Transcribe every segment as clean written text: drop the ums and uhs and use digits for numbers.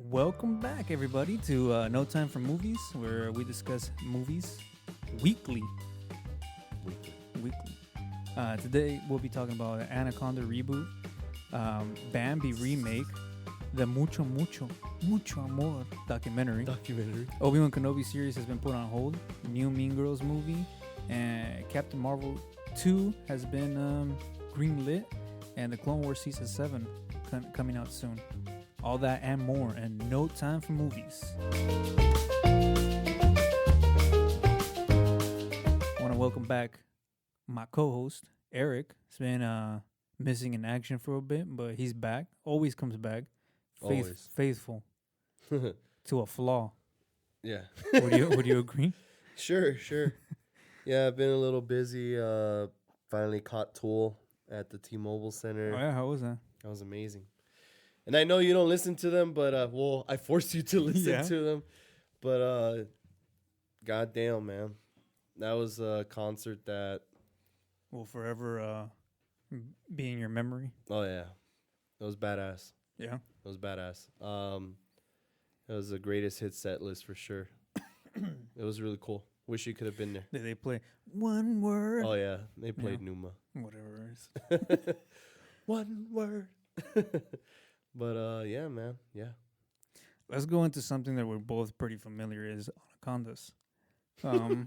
Welcome back, everybody, to No Time for Movies, where we discuss movies weekly. Weekly. Today, we'll be talking about Anaconda reboot, Bambi remake, the Mucho Amor documentary. Obi-Wan Kenobi series has been put on hold. New Mean Girls movie, and Captain Marvel 2 has been greenlit, and the Clone Wars Season 7 coming out soon. All that and more, and No Time for Movies. I want to welcome back my co-host, Eric. He's been missing in action for a bit, but he's back. Always comes back. Always. Faithful to a flaw. Yeah. Would you agree? Sure. Yeah, I've been a little busy. Finally caught Tool at the T-Mobile Center. Oh, yeah, how was that? That was amazing. And I know you don't listen to them, but I forced you to listen to them. But goddamn, man, that was a concert that will forever be in your memory. Oh yeah, it was badass. Yeah, it was badass. It was the greatest hit set list for sure. It was really cool. Wish you could have been there. Did they play One Word? Oh yeah, they played Numa. Whatever it is. One Word. But yeah, man, yeah. Let's go into something that we're both pretty familiar is Anacondas. The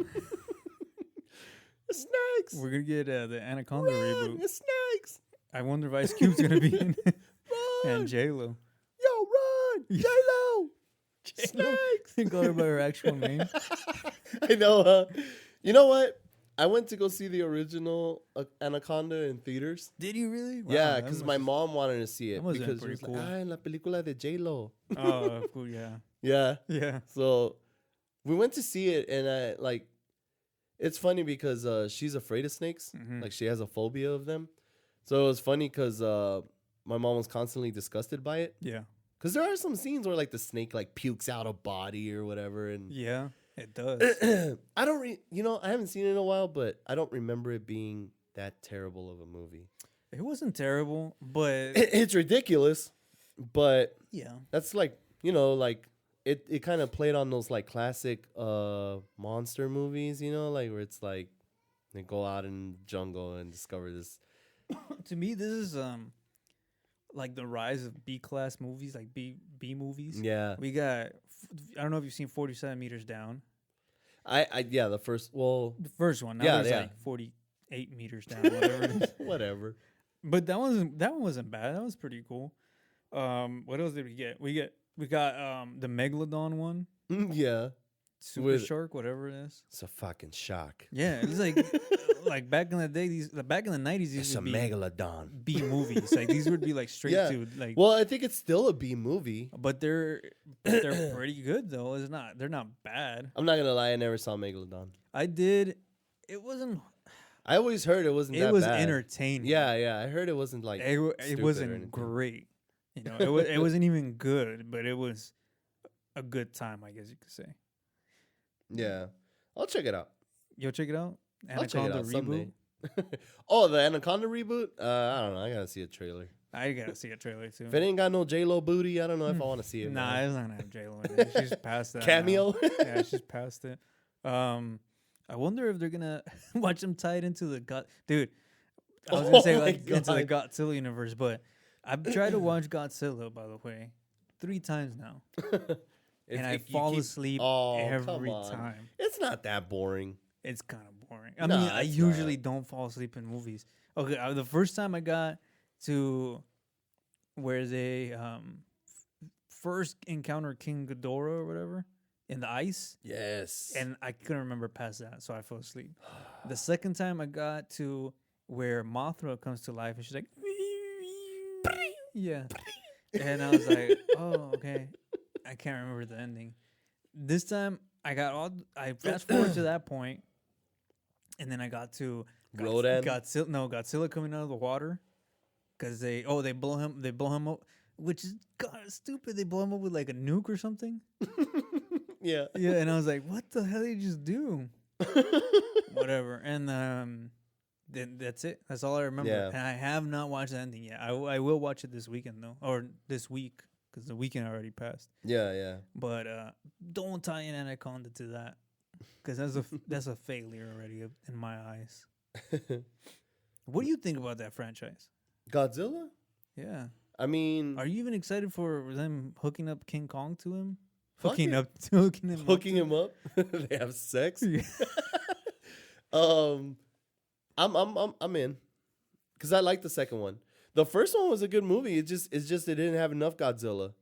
snakes. We're gonna get the Anaconda reboot. The snakes. I wonder if Ice Cube's gonna be in it. And J-Lo. Yo, run, J-Lo. Snakes. They call her by her actual name. I know. You know what? I went to go see the original Anaconda in theaters. Did you really? Wow, yeah, because my mom wanted to see it that because pretty it was cool. like, la película de J-Lo. Oh, cool, yeah. Yeah. Yeah. So we went to see it, and it's funny because she's afraid of snakes. Mm-hmm. Like, she has a phobia of them. So it was funny because my mom was constantly disgusted by it. Yeah. Because there are some scenes where, like, the snake, like, pukes out a body or whatever. And Yeah, it does. I don't I haven't seen it in a while, but I don't remember it being that terrible of a movie. It wasn't terrible, but It's ridiculous, but yeah, that's like, like it kind of played on those like classic monster movies, like where it's like they go out in the jungle and discover this. To me, this is like the rise of B-class movies, like B movies. Yeah. We got, I don't know if you've seen 47 Meters Down. Yeah, the first one. Now Yeah, there's yeah. like 48 meters down, whatever it is. whatever. But that one wasn't bad. That was pretty cool. What else did we get? We got the Megalodon one. Yeah. Super Shark, whatever it is. It's a fucking shock. Yeah, it's like like back in the day, back in the 90s, these It's a would be megalodon. B movies. Like these would be like straight to like. Well, I think it's still a B movie. But they're pretty good though. They're not bad. I'm not gonna lie, I never saw Megalodon. I did. It wasn't. I always heard it wasn't. It was bad. entertaining. Yeah. I heard it wasn't like it wasn't great. It wasn't even good, but it was a good time, I guess you could say. Yeah, I'll check it out. Yo, check it out. I'll check it out reboot. someday. Oh, the Anaconda reboot? I don't know. I gotta see a trailer. I gotta see a trailer too. If it ain't got no J-Lo booty, I don't know if I want to see it. Nah, it's not gonna have J-Lo in it. She's past that. Cameo? Yeah, she's past it. I wonder if they're gonna watch them tied into the dude. I was gonna say like into the Godzilla universe, but I've tried to watch Godzilla, by the way, 3 times now. And I fall asleep every time. It's not that boring. It's kind of boring. I mean, I usually don't fall asleep in movies. Okay, the first time I got to where they first encounter King Ghidorah or whatever in the ice. Yes. And I couldn't remember past that, so I fell asleep. The second time I got to where Mothra comes to life and she's like, yeah. And I was like, oh, okay. I can't remember the ending. This time I fast forward to that point, and then I got to Godzilla coming out of the water because they blow him up, which is kind of stupid. They blow him up with like a nuke or something. Yeah. Yeah, and I was like, what the hell did you just do? Whatever. And then that's it. That's all I remember. Yeah. And I have not watched the ending yet. I will watch it this weekend though, or this week. because the weekend already passed. Yeah. But don't tie in Anaconda to that, because that's a failure already in my eyes. What do you think about that franchise? Godzilla? Yeah. I mean, Are you even excited for them hooking up King Kong to him? hooking him up. They have sex. Yeah. I'm in, because I like the second one. The first one was a good movie. It's just it didn't have enough Godzilla,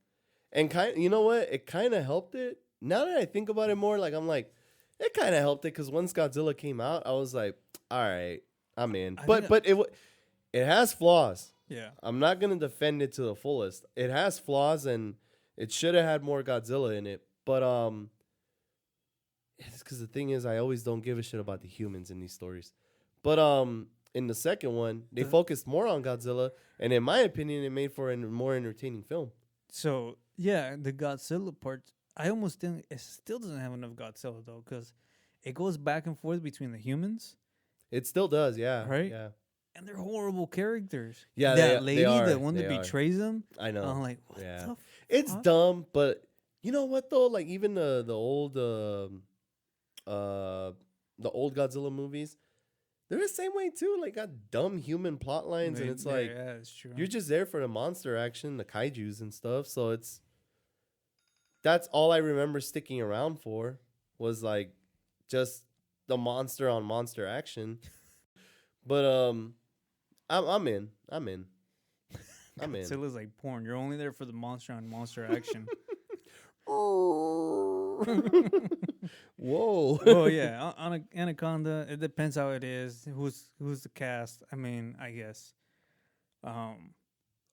and you know what? It kind of helped it. Now that I think about it more, like I'm like, it kind of helped it, because once Godzilla came out, I was like, all right, I'm in. But it has flaws. Yeah. I'm not gonna defend it to the fullest. It has flaws, and it should have had more Godzilla in it. But it's because the thing is, I always don't give a shit about the humans in these stories. But in the second one, they focused more on Godzilla, and in my opinion, it made for a more entertaining film. So yeah, the Godzilla part, I almost think it still doesn't have enough Godzilla though, because it goes back and forth between the humans. It still does, yeah. Right? Yeah. And they're horrible characters. Yeah, that lady, they are. the one that betrays them. I know. I'm like, what the fuck? It's dumb, but you know what though? Like even the old Godzilla movies, they're the same way too. Like got dumb human plot lines, and it's like that's true. you're just there for the monster action, the kaijus and stuff. So that's all I remember sticking around for, was like just the monster on monster action. But I'm in. Godzilla's like porn. You're only there for the monster on monster action. Whoa. Well, yeah, on Anaconda, it depends how it is. Who's the cast? I mean, I guess.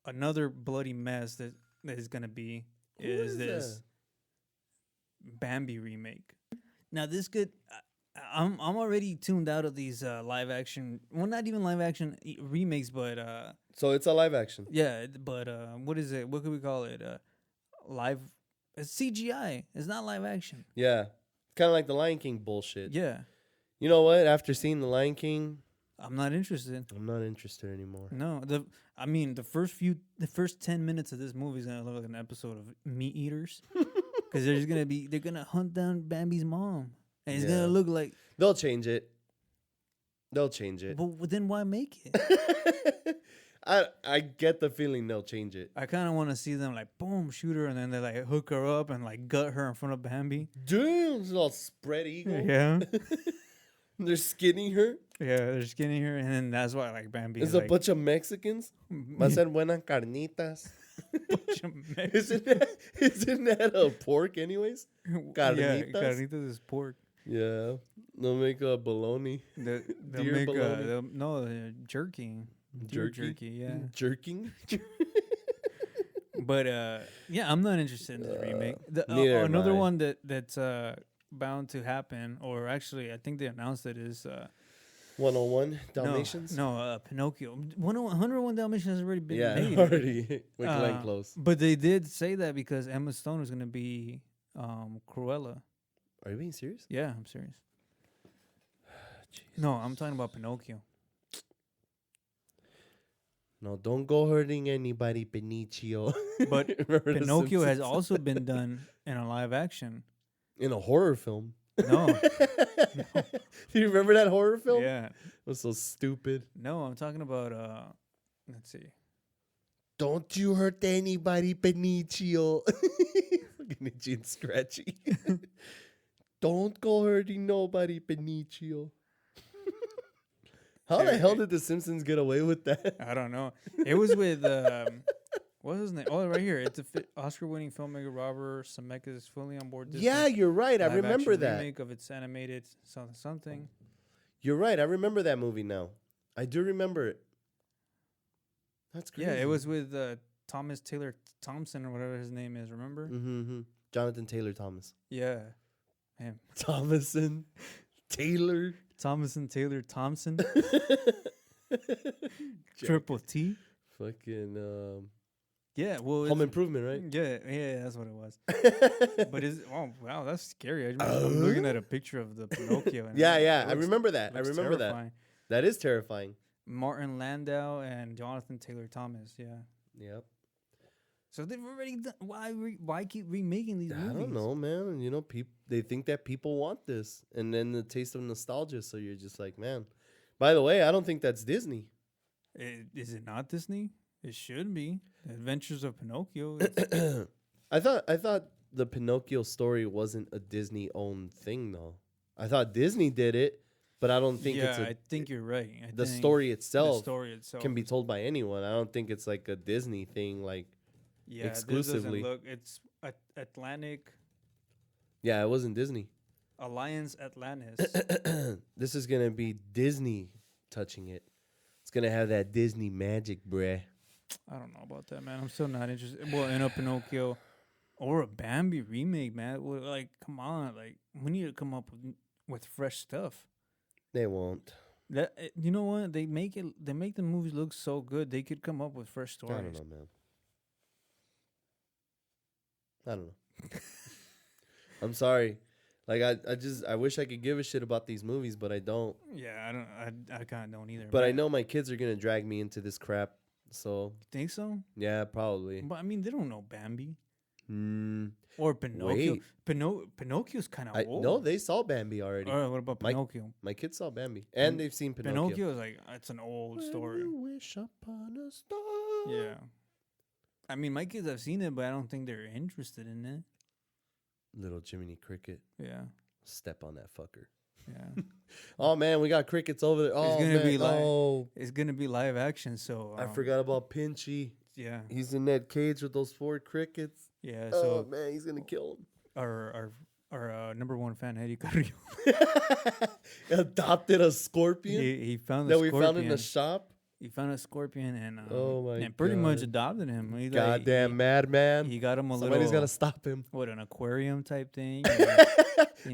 Another bloody mess that is gonna be is this Bambi remake. Now this could. I'm already tuned out of these live action. Well, not even live action remakes, but so it's a live action. Yeah, but what is it? What could we call it? Live. It's CGI. It's not live action. Yeah, kind of like the Lion King bullshit. Yeah. You know what? After seeing the Lion King, I'm not interested. I'm not interested anymore. No, the first 10 minutes of this movie is gonna look like an episode of Meat Eaters, because they're gonna hunt down Bambi's mom. And it's gonna look like they'll change it. But then why make it? I get the feeling they'll change it. I kind of want to see them like boom, shoot her, and then they like hook her up and like gut her in front of Bambi. Damn, it's all spread eagle. Yeah, they're skinning her. Yeah, they're skinning her, and then that's why like Bambi. It's a like, bunch of Mexicans. Va a ser buenas carnitas. Isn't that a pork anyways? Carnitas. Yeah, carnitas is pork. Yeah, they'll make a bologna. They'll make jerky. Jerky, yeah. Jerking? But yeah, I'm not interested in the remake. Another one that's bound to happen, or actually I think they announced it, is 101 Dalmatians? No, Pinocchio. 101 Dalmatians has already been made. Yeah, already. With Glenn Close. But they did say that because Emma Stone was going to be Cruella. Are you being serious? Yeah, I'm serious. No, I'm talking about Pinocchio. No, don't go hurting anybody, Benicio. But Pinocchio has also been done in a live action. In a horror film? No. Do you remember that horror film? Yeah. It was so stupid. No, I'm talking about, let's see. Don't you hurt anybody, Benicio. Fucking itchy and scratchy. Don't go hurting nobody, Benicio. How the hell did The Simpsons get away with that? I don't know. It was with, what's his name? Oh, right here. It's a Oscar-winning filmmaker Robert Zemeckis is fully on board. Yeah, you're right. I remember that. Remake of its animated something. You're right. I remember that movie now. I do remember it. That's crazy. Yeah, it was with Thomas Taylor Thompson or whatever his name is. Remember? Mm-hmm. Jonathan Taylor Thomas. Yeah, him. Thomason Taylor. Thomason Taylor Thompson. Triple T. Fucking yeah, well, Home Improvement, right? Yeah, that's what it was. But wow, that's scary. I'm looking at a picture of the Pinocchio. And I remember that. I remember terrifying. That is terrifying. Martin Landau and Jonathan Taylor Thomas. Yeah. Yep. So they've already done. Why keep remaking these movies? I don't know, man. You know, they think that people want this, and then the taste of nostalgia. So you're just like, man. By the way, I don't think that's Disney. Is it not Disney? It should be. The Adventures of Pinocchio. I thought the Pinocchio story wasn't a Disney-owned thing, though. I thought Disney did it, but I don't think it's I think you're right. The story itself can be told by anyone. I don't think it's like a Disney thing, like exclusively. It's Atlantic. Yeah, it wasn't Disney. Alliance Atlantis. This is gonna be Disney touching it. It's gonna have that Disney magic, bruh. I don't know about that, man. I'm still not interested. Well, in a Pinocchio or a Bambi remake, man. Well, like, come on, like we need to come up with fresh stuff. They won't. You know what? They make the movies look so good. They could come up with fresh stories. I don't know, man. I don't know. I'm sorry. Like I wish I could give a shit about these movies, but I don't. Yeah, I kind of don't either. But man, I know my kids are gonna drag me into this crap. So you think so? Yeah, probably. But I mean, they don't know Bambi. Or Pinocchio. Pinocchio's kind of old. No, they saw Bambi already. All right, what about Pinocchio? My kids saw Bambi, and they've seen Pinocchio. Pinocchio is like it's an old story. You wish upon a star. Yeah. I mean, my kids have seen it, but I don't think they're interested in it. Little Jiminy Cricket. Yeah. Step on that fucker. Yeah. Oh man, we got crickets over there. Oh, it's gonna be live action. So I forgot about Pinchy. Yeah. He's in that cage with those 4 crickets. Yeah. So man, he's gonna kill him. Our number one fan, Eddie Carrillo, adopted a scorpion. He found that we found in the shop. He found a scorpion and and pretty much adopted him. Goddamn madman! He got him Somebody's gotta stop him. What, an aquarium type thing?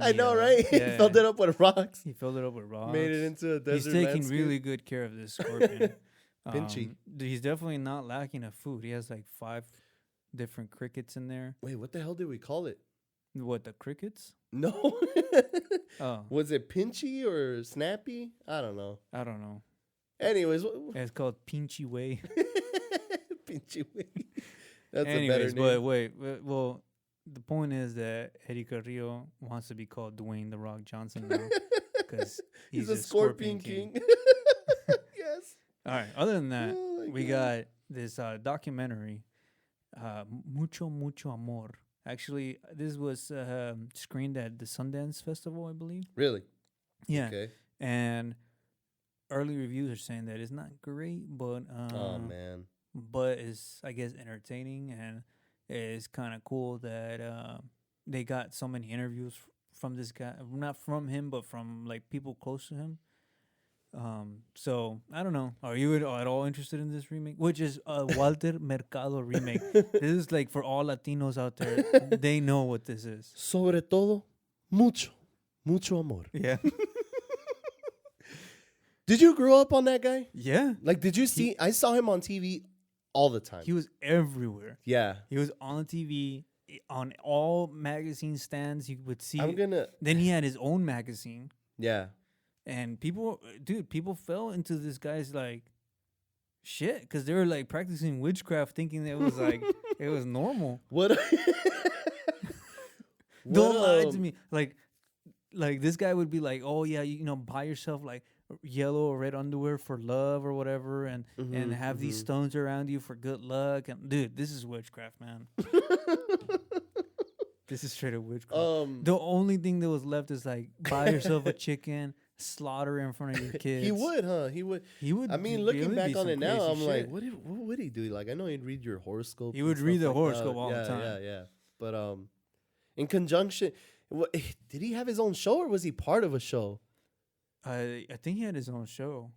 I know, right? Yeah. He filled it up with rocks. He filled it up with rocks. Made it into a desert. He's taking really good care of this scorpion. Pinchy. He's definitely not lacking of food. He has like 5 different crickets in there. Wait, what the hell did we call it? What, the crickets? No. Oh. Was it Pinchy or Snappy? I don't know. Yeah, Anyways. it's called Pinchy Way. Pinchy Way. That's a better name. But wait. Well, the point is that Eddie Carrillo wants to be called Dwayne The Rock Johnson now. Because he's a Scorpion King. Yes. All right. Other than that, we got this documentary, Mucho Amor. Actually, this was screened at the Sundance Festival, I believe. Really? Yeah. Okay. And early reviews are saying that it's not great, but oh man, but it's, I guess, entertaining, and it's kind of cool that they got so many interviews from this guy, not from him, but from like people close to him. So I don't know. Are you at all interested in this remake? Which is a Walter Mercado remake. This is like for all Latinos out there. They know what this is. Sobre todo, mucho amor. Yeah. Did you grow up on that guy? Yeah. Like, did you see? I saw him on TV all the time. He was everywhere. Yeah. He was on TV, on all magazine stands you would see. Then he had his own magazine. Yeah. And people fell into this guy's like shit because they were like practicing witchcraft, thinking that it was like it was normal. What? Don't lie to me. Like this guy would be like, oh yeah, buy yourself like yellow or red underwear for love or whatever, and have these stones around you for good luck. And dude, this is witchcraft, man. This is straight up witchcraft. The only thing that was left is like buy yourself a chicken. Slaughter in front of your kids. He would, huh? He would. I mean, looking back on it now, I'm like, what would he do? Like, I know he'd read your horoscope. He would read the horoscope all the time. Yeah. But in conjunction, did he have his own show or was he part of a show? I think he had his own show.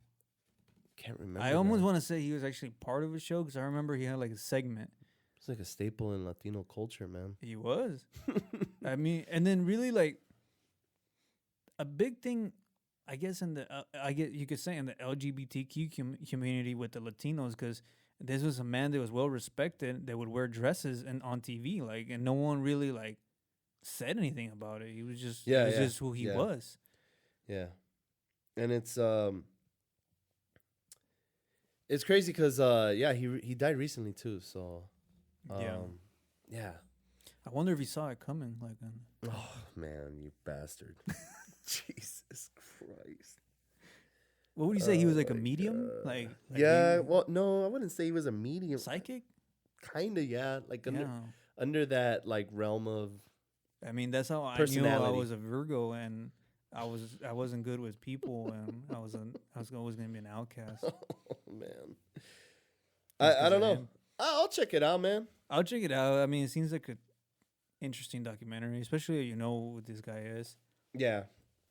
Can't remember. I almost want to say he was actually part of a show because I remember he had like a segment. It's like a staple in Latino culture, man. He was. I mean, and then really like a big thing. I guess you could say in the LGBTQ community with the Latinos, because this was a man that was well respected that would wear dresses and on TV, like, and no one really like said anything about it. He was just just who he was. Yeah, and it's crazy because he died recently too. So Yeah. I wonder if he saw it coming. Like, Oh man, you bastard! Jesus Christ! what would you say? He was like a medium, like yeah. Well, no, I wouldn't say he was a medium. Psychic. Kinda, yeah. Like Yeah. under that like realm of. I mean, that's how I knew I was a Virgo, and I wasn't good with people, and I was always gonna be an outcast. Oh man, I don't know. I'll check it out, man. I'll check it out. I mean, it seems like a interesting documentary, especially who this guy is. Yeah,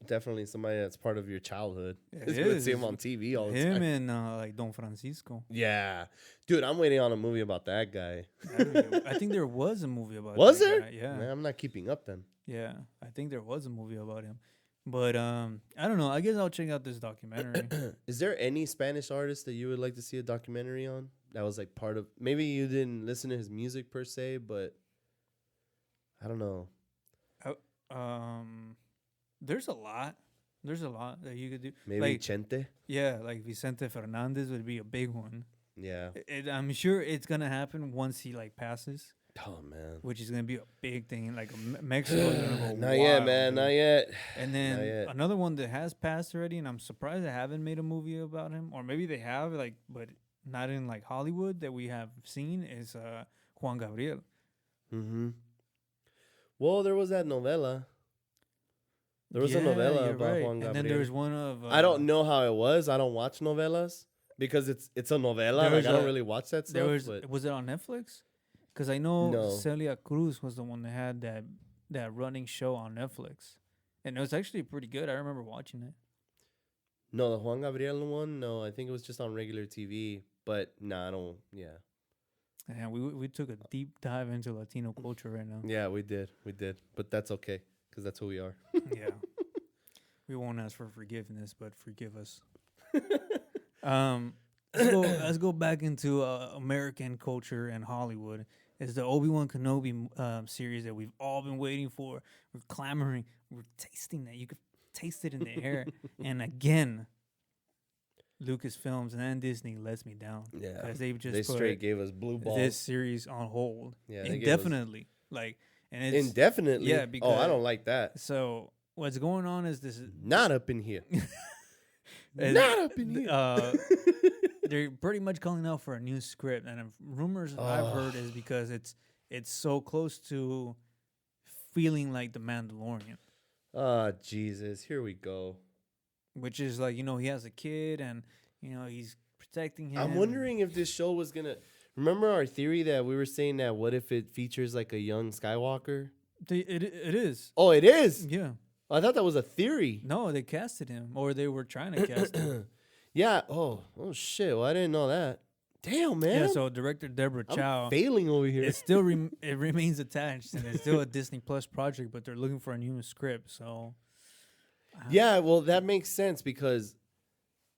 definitely somebody that's part of your childhood. Yeah, you would see him on TV all the time. Him and like Don Francisco. Yeah, dude, I'm waiting on a movie about that guy. I think there was a movie about. Was there? Guy. Yeah, man, I'm not keeping up then. Yeah, I think there was a movie about him, but I don't know. I guess I'll check out this documentary. Is there any Spanish artist that you would like to see a documentary on? That was like part of. Maybe you didn't listen to his music per se, but I don't know. There's a lot. There's a lot that you could do. Maybe like, Chente. Yeah, like Vicente Fernandez would be a big one. Yeah. I'm sure it's gonna happen once he like passes. Oh man. Which is gonna be a big thing. Like Mexico is gonna go not wild, yet, man. dude. Not yet. And then another one that has passed already, and I'm surprised they haven't made a movie about him, or maybe they have, like, but not in like Hollywood that we have seen, is Juan Gabriel. Mm-hmm. Well, there was that novela. There was a novela about Juan Gabriel. And then there's one of... I don't know how it was. I don't watch novelas because it's a novela. Like, I don't really watch that stuff. Was it on Netflix? Because I know Celia Cruz was the one that had that running show on Netflix. And it was actually pretty good. I remember watching it. No, the Juan Gabriel one? No, I think it was just on regular TV. But, I don't... Yeah. And we took a deep dive into Latino culture right now. Yeah, we did. But that's okay. Because that's who we are. Yeah. We won't ask for forgiveness, but forgive us. Let's go back into American culture and Hollywood. It's the Obi-Wan Kenobi series that we've all been waiting for. We're clamoring. We're tasting that. You could taste it in the air. And again, Lucasfilms and Disney lets me down. Yeah. Because they straight gave us blue balls. This series on hold. Yeah. Indefinitely. And it's indefinitely? Yeah. Because, I don't like that. So what's going on is this... Not up in here. Not up in here. They're pretty much calling out for a new script, and rumors I've heard is because it's so close to feeling like The Mandalorian. Oh, Jesus. Here we go. Which is like, he has a kid, and, he's protecting him. I'm wondering if this show was going to... Remember our theory that we were saying that what if it features like a young Skywalker? It is. Oh, it is? Yeah. I thought that was a theory. No, they casted him, or they were trying to cast him. Yeah. Oh, shit. Well, I didn't know that. Damn, man. Yeah, so director Deborah Chow. I'm failing over here. It still it remains attached, and it's still a Disney Plus project, but they're looking for a new script, so... Yeah, well, that makes sense because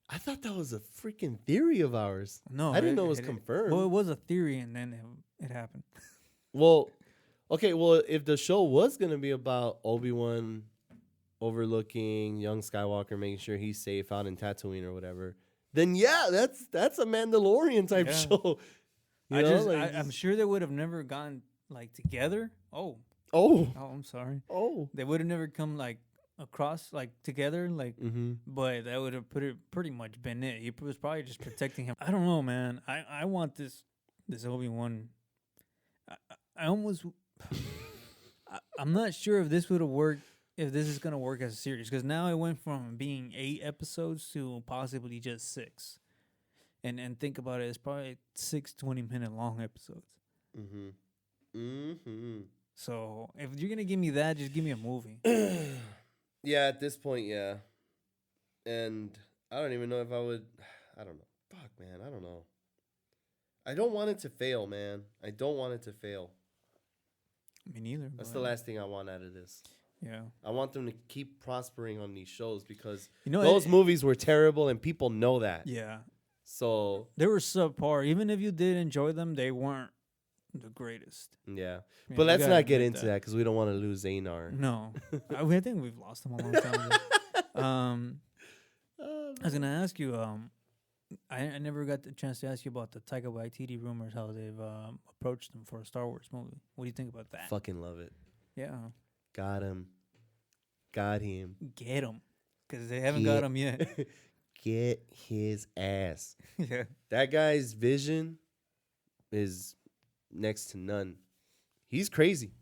I thought that was a freaking theory of ours. No, I didn't know it was confirmed. Well, it was a theory, and then it happened. Well, okay, well, if the show was going to be about Obi-Wan overlooking young Skywalker, making sure he's safe out in Tatooine or whatever, then yeah, that's a Mandalorian type show. I'm sure they would have never gone like together. Oh, I'm sorry. They would have never come like across like together, like. But that would have pretty much been it. He was probably just protecting him. I don't know, man. I want this Obi-Wan. I almost. I'm not sure if this would have worked. If this is gonna work as a series, because now it went from being 8 episodes to possibly just 6, and think about it, it's probably 6 20-minute long episodes. So if you're gonna give me that, just give me a movie. Yeah, at this point, yeah. And I don't even know if I would. I don't know. Fuck, man. I don't know. I don't want it to fail, man. I don't want it to fail. Me neither. That's the last thing I want out of this. Yeah. I want them to keep prospering on these shows because those movies were terrible and people know that. Yeah. So they were subpar. Even if you did enjoy them, they weren't the greatest. Yeah. But let's not get into that because we don't want to lose Zanar. No. I think we've lost him a long time ago. I was going to ask you, I never got the chance to ask you about the Taika Waititi rumors, how they've approached them for a Star Wars movie. What do you think about that? Fucking love it. Yeah. Got him. Got him. Get him. Because they haven't got him yet. Get his ass. Yeah. That guy's vision is next to none. He's crazy.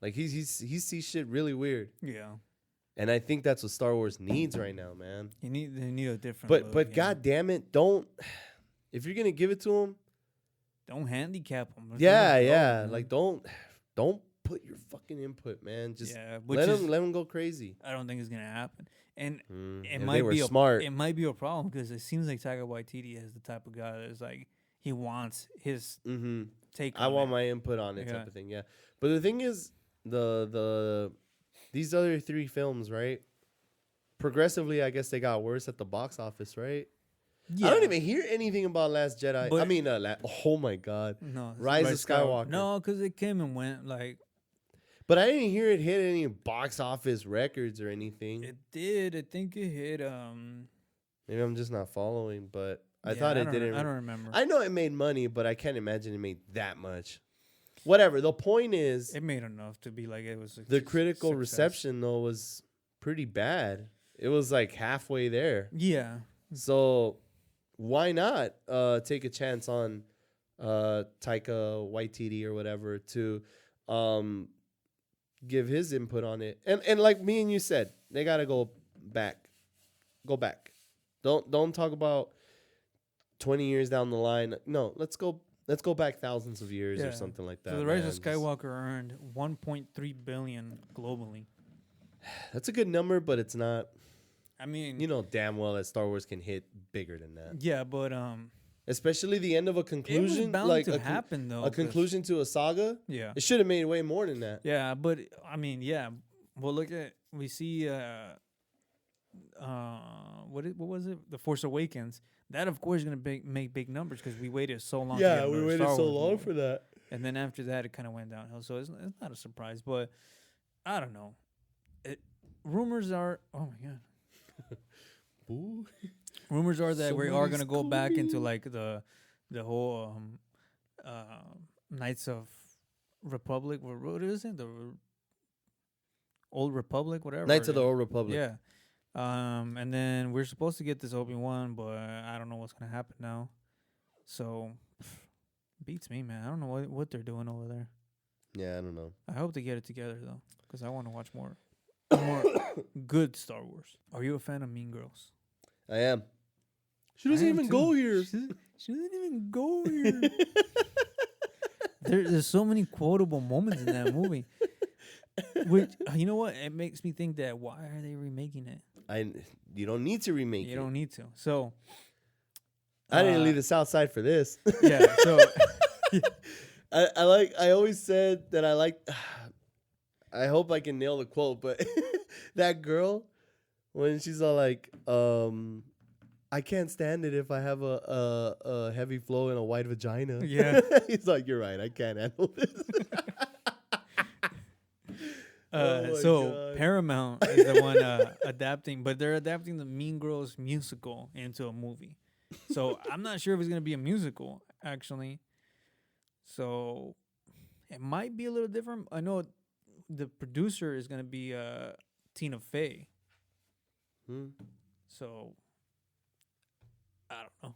Like he sees shit really weird. Yeah. And I think that's what Star Wars needs right now, man. They need a different But god damn it, don't, if you're gonna give it to him, don't handicap him. Yeah. Like don't put your fucking input, man. Just let him go crazy. I don't think it's gonna happen. And it if might be smart. It might be a problem because it seems like Taika Waititi is the type of guy that is like he wants his take. I want my input on it, type of thing. Yeah, but the thing is, these other 3 films, right? Progressively, I guess they got worse at the box office, right? Yeah. I don't even hear anything about Last Jedi. But, oh my god, no, Rise of Skywalker. No, because it came and went like. But I didn't hear it hit any box office records or anything. It did. I think it hit. Maybe I'm just not following, but I thought it didn't. I don't remember. I know it made money, but I can't imagine it made that much. Whatever. The point is, it made enough to be like it was. The critical reception though was pretty bad. It was like halfway there. Yeah. So why not take a chance on Taika Waititi or whatever to give his input on it. And like me and you said, they gotta go back. Go back. Don't talk about 20 years down the line. No, let's go back thousands of years or something like that. So the Rise of Skywalker earned $1.3 billion globally. That's a good number, but it's not. I mean, you know damn well that Star Wars can hit bigger than that. Yeah, but especially the end of a conclusion, it was bound to happen though. A conclusion to a saga. Yeah, it should have made way more than that. Yeah, but I mean, yeah. Well, we see what was it? The Force Awakens. That of course is gonna make big numbers because we waited so long. Yeah, we waited so long for that. And then after that, it kind of went downhill. So it's not a surprise, but I don't know. Rumors are. Oh my god. Rumors are that we are gonna go back into like the whole Knights of Republic. What is it? The Old Republic, whatever. Knights of the Old Republic. Yeah. And then we're supposed to get this Obi-Wan, but I don't know what's gonna happen now. So beats me, man. I don't know what they're doing over there. Yeah, I don't know. I hope they get it together though, because I want to watch more good Star Wars. Are you a fan of Mean Girls? I am. She doesn't even go here. She doesn't even go here. There's so many quotable moments in that movie. Which, you know what? It makes me think that why are they remaking it? You don't need to remake it. You don't need to. So I didn't leave the South Side for this. Yeah. So I always said that I like. I hope I can nail the quote, but that girl, when she's all like, I can't stand it if I have a heavy flow and a wide vagina. Yeah. He's like, you're right. I can't handle this. So God. Paramount is the one adapting, but they're adapting the Mean Girls musical into a movie. So I'm not sure if it's going to be a musical, actually. So it might be a little different. I know the producer is going to be Tina Fey. So I don't know.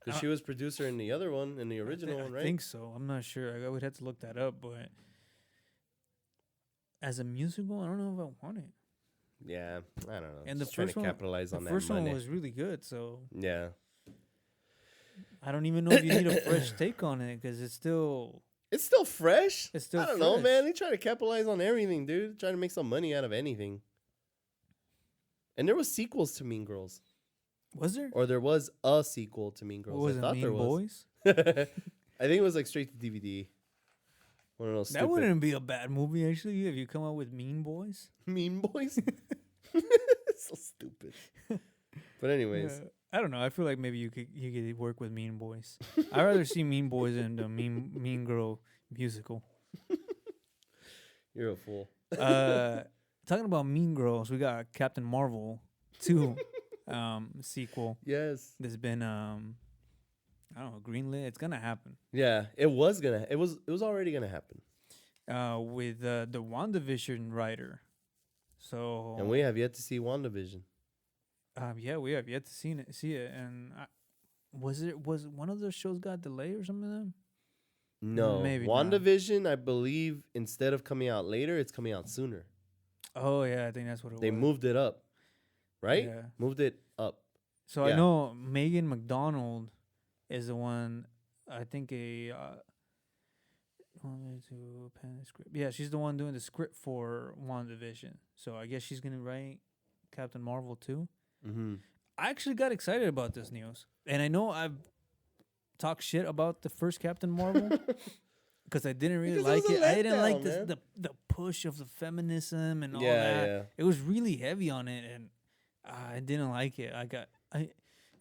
Because she was producer in the other one, in the original one, right? I think so. I'm not sure. I would have to look that up, but as a musical, I don't know if I want it. Yeah, I don't know. And just the first one, capitalize on that first money. one was really good, so yeah. I don't even know if you need a fresh take on it because it's still fresh. It's still. I don't know, man. They try to capitalize on everything, dude. Trying to make some money out of anything. And there was sequels to Mean Girls. Was there? Or there was a sequel to Mean Girls. What was I thought Mean there Boys? was. I think it was like straight to DVD. One of those that wouldn't be a bad movie, actually, if you come up with Mean Boys. Mean Boys? So stupid. But anyways. I don't know. I feel like maybe you could work with Mean Boys. I'd rather see Mean Boys than the Mean Girl musical. You're a fool. Talking about Mean Girls, we got Captain Marvel 2 sequel. Yes. There's been I don't know, greenlit. It's gonna happen. Yeah, it was already gonna happen. With the WandaVision writer. So And we have yet to see WandaVision. yeah, we have yet to see it. And was one of those shows got delayed or something? Then? No, Maybe WandaVision, I believe, instead of coming out later, it's coming out sooner. Oh yeah, I think that's what it was. They moved it up, right? Yeah. Moved it up. So I know Megan McDonald is the one. I think script. Yeah, she's the one doing the script for WandaVision. So I guess she's gonna write Captain Marvel too. Mm-hmm. I actually got excited about this news, and I know I've talked shit about the first Captain Marvel because I didn't really like it. I didn't like the push of the feminism and all that. Yeah. It was really heavy on it, and I didn't like it.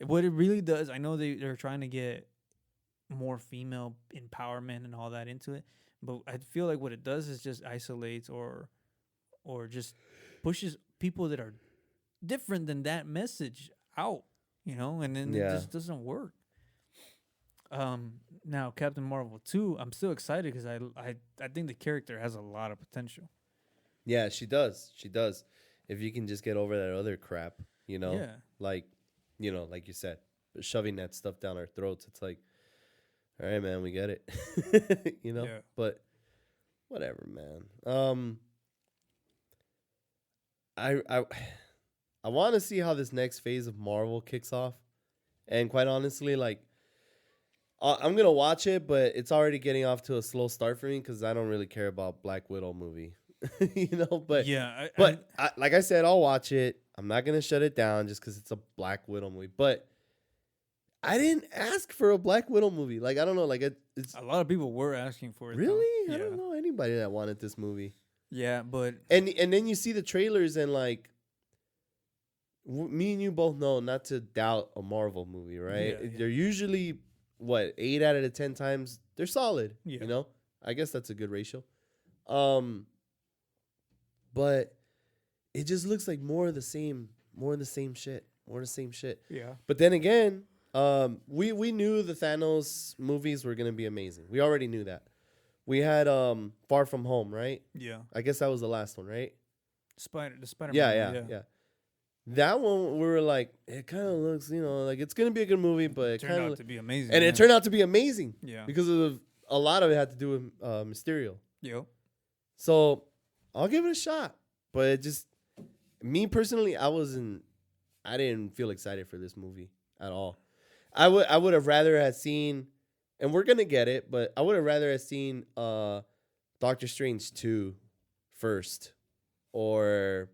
What it really does. I know they're trying to get more female empowerment and all that into it, but I feel like what it does is just isolates or just pushes people that are different than that message out, and then it just doesn't work. Now Captain Marvel 2, I'm still excited because I think the character has a lot of potential. Yeah, she does. If you can just get over that other crap, like you said, shoving that stuff down our throats. It's like, all right, man, we get it, Yeah. But whatever, man. I want to see how this next phase of Marvel kicks off, and quite honestly, like, I'm gonna watch it, but it's already getting off to a slow start for me because I don't really care about Black Widow movie, But yeah, like I said, I'll watch it. I'm not gonna shut it down just because it's a Black Widow movie. But I didn't ask for a Black Widow movie. Like, I don't know. Like, it's a lot of people were asking for it. Really? Yeah. I don't know anybody that wanted this movie. Yeah, but and then you see the trailers and like. Me and you both know not to doubt a Marvel movie, right? Yeah. They're usually 8 out of the 10 times they're solid. Yeah. I guess that's a good ratio. But it just looks like more of the same shit. Yeah. But then again, we knew the Thanos movies were gonna be amazing. We already knew that. We had Far From Home, right? Yeah. I guess that was the last one, right? The Spider-Man. Yeah. That one, we were like, it kind of looks, like it's going to be a good movie, but it turned out to be amazing. And it turned out to be amazing. Yeah. Because of a lot of it had to do with Mysterio. Yep. So I'll give it a shot. But it just, me personally, I didn't feel excited for this movie at all. I would have rather had seen, and we're going to get it, but I would have rather had seen Doctor Strange 2 first. Or...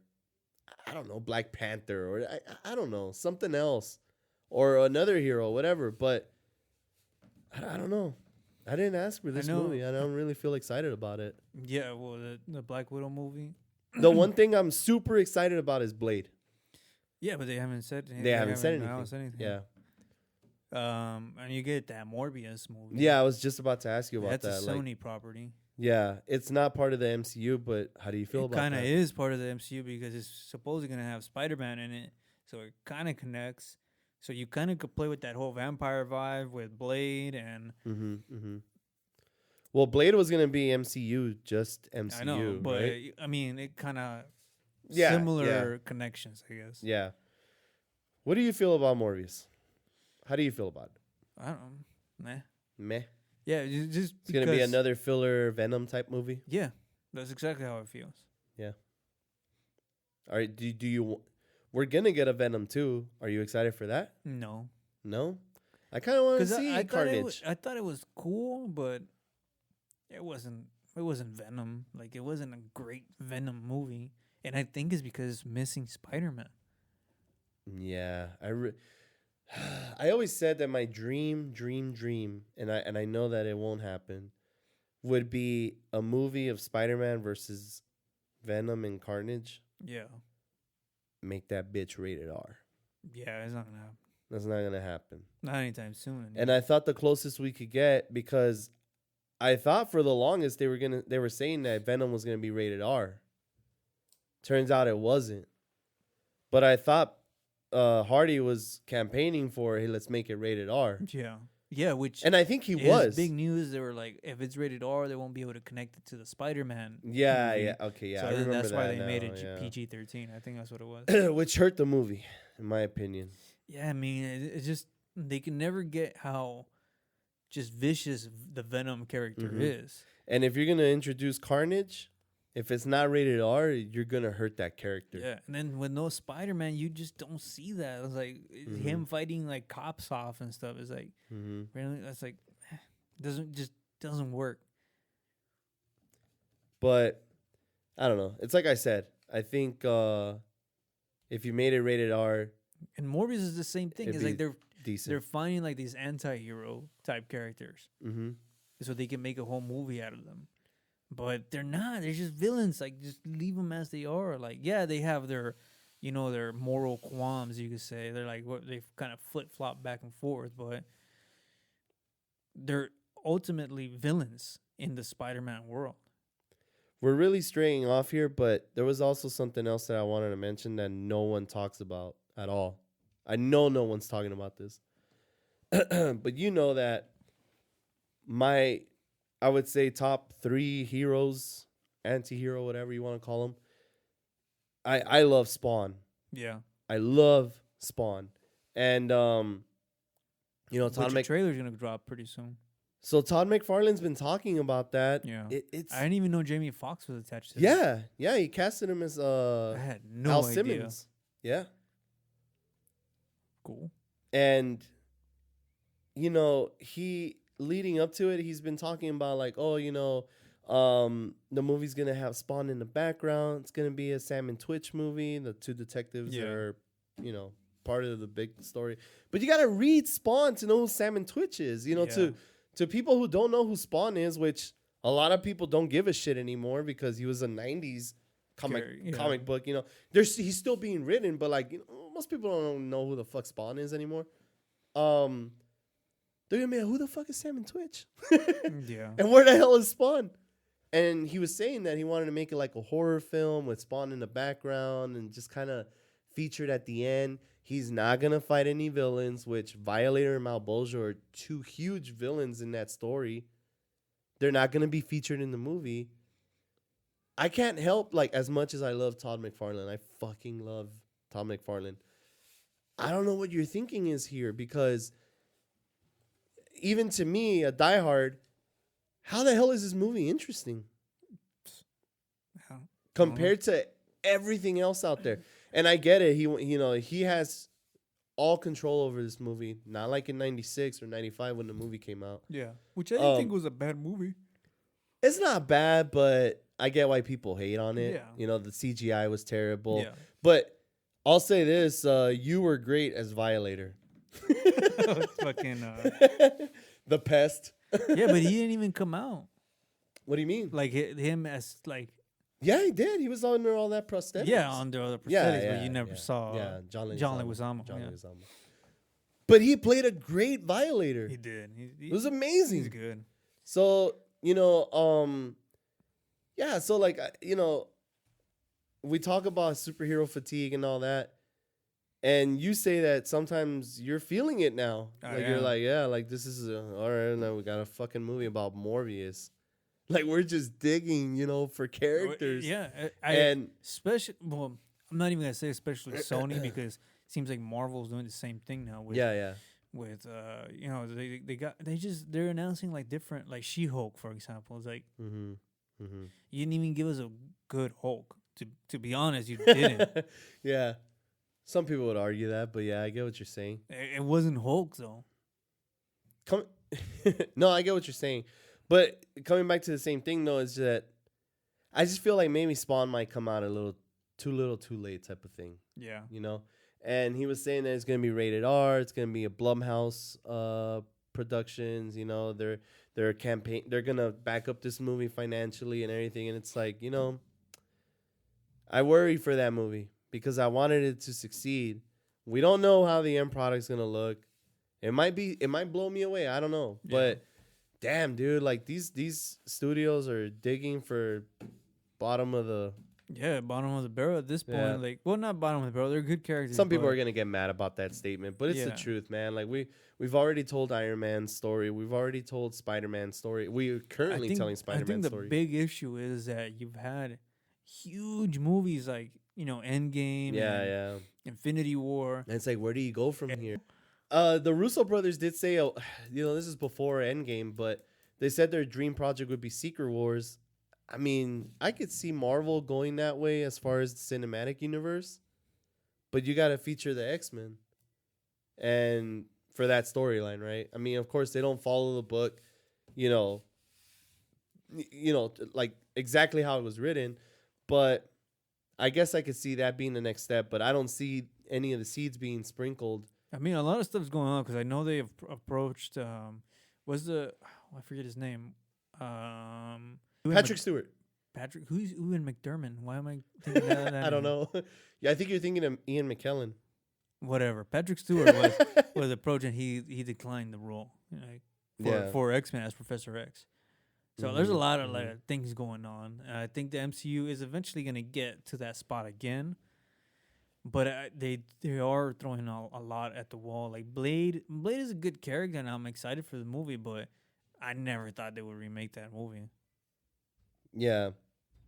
I don't know, Black Panther, or I don't know, something else, or another hero, whatever. But I don't know. I didn't ask for this movie. I don't really feel excited about it. Yeah, well, the Black Widow movie. The one thing I'm super excited about is Blade. Yeah, but they haven't said anything. They haven't said anything. Yeah. And you get that Morbius movie. Yeah, I was just about to ask you about that. That's a Sony property. Yeah, it's not part of the MCU, but how do you feel about that? It kind of is part of the MCU because it's supposedly going to have Spider-Man in it, so it kind of connects. So you kind of could play with that whole vampire vibe with Blade and... Well, Blade was going to be MCU, just MCU, I know, but right? I mean, it kind of similar connections, I guess. Yeah. What do you feel about Morbius? How do you feel about it? I don't know. Meh. Yeah, just it's going to be another filler Venom type movie? Yeah, that's exactly how it feels. Yeah. All right, do you... We're going to get a Venom 2. Are you excited for that? No. No? I kind of want to see Carnage. I thought it was cool, but it wasn't Venom. Like, it wasn't a great Venom movie. And I think it's because it's missing Spider-Man. Yeah, I always said that my dream, and I know that it won't happen, would be a movie of Spider-Man versus Venom and Carnage. Yeah. Make that bitch rated R. Yeah, it's not gonna happen. That's not gonna happen. Not anytime soon. Anyway. And I thought the closest we could get, because I thought for the longest they were saying that Venom was gonna be rated R. Turns out it wasn't. But I thought Hardy was campaigning for, hey, let's make it rated R. Yeah. Yeah, which And I think he is was. big news. They were like, if it's rated R, they won't be able to connect it to the Spider-Man Yeah, movie. yeah. Okay, yeah. So I remember that's that why they now, made it yeah. PG-13. I think that's what it was. Which hurt the movie, in my opinion. Yeah, I mean, it's just they can never get how just vicious the Venom character is. And if you're gonna introduce Carnage, if it's not rated R, you're gonna hurt that character. Yeah, and then with no Spider-Man, you just don't see that. It's like him fighting like cops off and stuff. It's like really, that's like doesn't work. But I don't know. It's like I said. I think if you made it rated R, and Morbius is the same thing. It's like they're decent. finding like these anti-hero type characters, so they can make a whole movie out of them. But they're not. They're just villains. Like, just leave them as they are. Like, yeah, they have their, their moral qualms, you could say. They're like, they kind of flip-flop back and forth. But they're ultimately villains in the Spider-Man world. We're really straying off here, but there was also something else that I wanted to mention that no one talks about at all. I know no one's talking about this. But you know that I would say top 3 heroes, anti-hero, whatever you want to call them. I love Spawn. Yeah. I love Spawn. And, Todd trailer's going to drop pretty soon. So Todd McFarlane's been talking about that. Yeah. It's I didn't even know Jamie Foxx was attached to it. Yeah, he casted him as I had no Al idea. Simmons. Yeah. Cool. And, he... leading up to it, he's been talking about like, the movie's gonna have Spawn in the background. It's gonna be a Sam and Twitch movie. The 2 detectives are, part of the big story. But you gotta read Spawn to know who Sam and Twitch is. To people who don't know who Spawn is, which a lot of people don't give a shit anymore because he was a '90s comic book. He's still being written, but like most people don't know who the fuck Spawn is anymore. They're gonna be like, who the fuck is Sam and Twitch? Yeah. And where the hell is Spawn? And he was saying that he wanted to make it like a horror film with Spawn in the background and just kind of featured at the end. He's not gonna fight any villains, which Violator and Malbolgia are 2 huge villains in that story. They're not gonna be featured in the movie. I can't help, like, as much as I love Todd McFarlane, I fucking love Todd McFarlane. I don't know what your thinking is here because... even to me, a diehard, how the hell is this movie interesting compared to everything else out there? And I get it. He has all control over this movie, not like in '96 or '95 when the movie came out. Yeah, which I didn't think was a bad movie. It's not bad, but I get why people hate on it. Yeah. The CGI was terrible. Yeah. But I'll say this: you were great as Violator. Fucking the Pest. Yeah, but he didn't even come out. What do you mean? Like him as like. Yeah, he did. He was under all that prosthetics. Yeah, under all the prosthetics, but you never saw. John Leguizamo. Leguizamo. But he played a great Violator. He did. It was amazing. He's good. So So like we talk about superhero fatigue and all that. And you say that sometimes you're feeling it now. You're like, like this is all right. Now we got a fucking movie about Morbius. Like we're just digging, for characters. Yeah, and especially. Well, I'm not even gonna say especially Sony because it seems like Marvel's doing the same thing now. With, With they're announcing like different like She-Hulk for example. It's like you didn't even give us a good Hulk. To be honest, you didn't. Yeah. Some people would argue that, but yeah, I get what you're saying. It wasn't Hulk, though. No, I get what you're saying. But coming back to the same thing, though, is that I just feel like maybe Spawn might come out a little too late type of thing. Yeah. And he was saying that it's going to be rated R. It's going to be a Blumhouse Productions. They're campaign. They're going to back up this movie financially and everything. And it's like, I worry for that movie. Because I wanted it to succeed. We don't know how the end product's gonna look. It might blow me away. I don't know. Yeah. But damn, dude, like these studios are digging for bottom of the Yeah, bottom of the barrel at this point. Yeah. Like, well, not bottom of the barrel. They're good characters. Some people but are gonna get mad about that statement, but it's the Yeah. truth, man. Like we've already told Iron Man's story. We've already told Spider-Man's story. We're currently telling I Spider-Man's think the story. big issue is that you've had huge movies like Endgame, Yeah. Infinity War. And it's like, where do you go from here? The Russo brothers did say, this is before Endgame, but they said their dream project would be Secret Wars. I mean, I could see Marvel going that way as far as the cinematic universe, but you got to feature the X-Men and for that storyline, right? I mean, of course, they don't follow the book, like exactly how it was written, but I guess I could see that being the next step, but I don't see any of the seeds being sprinkled. I mean, a lot of stuff's going on because I know they have approached. I forget his name. Patrick Stewart. Patrick, who's Ian McDermott? Why am I thinking that? I don't know. Yeah, I think you're thinking of Ian McKellen. Whatever. Patrick Stewart was approached and he declined the role for X-Men as Professor X. So there's a lot of things going on. I think the MCU is eventually going to get to that spot again. But they are throwing a lot at the wall. Like Blade is a good character, and I'm excited for the movie. But I never thought they would remake that movie. Yeah,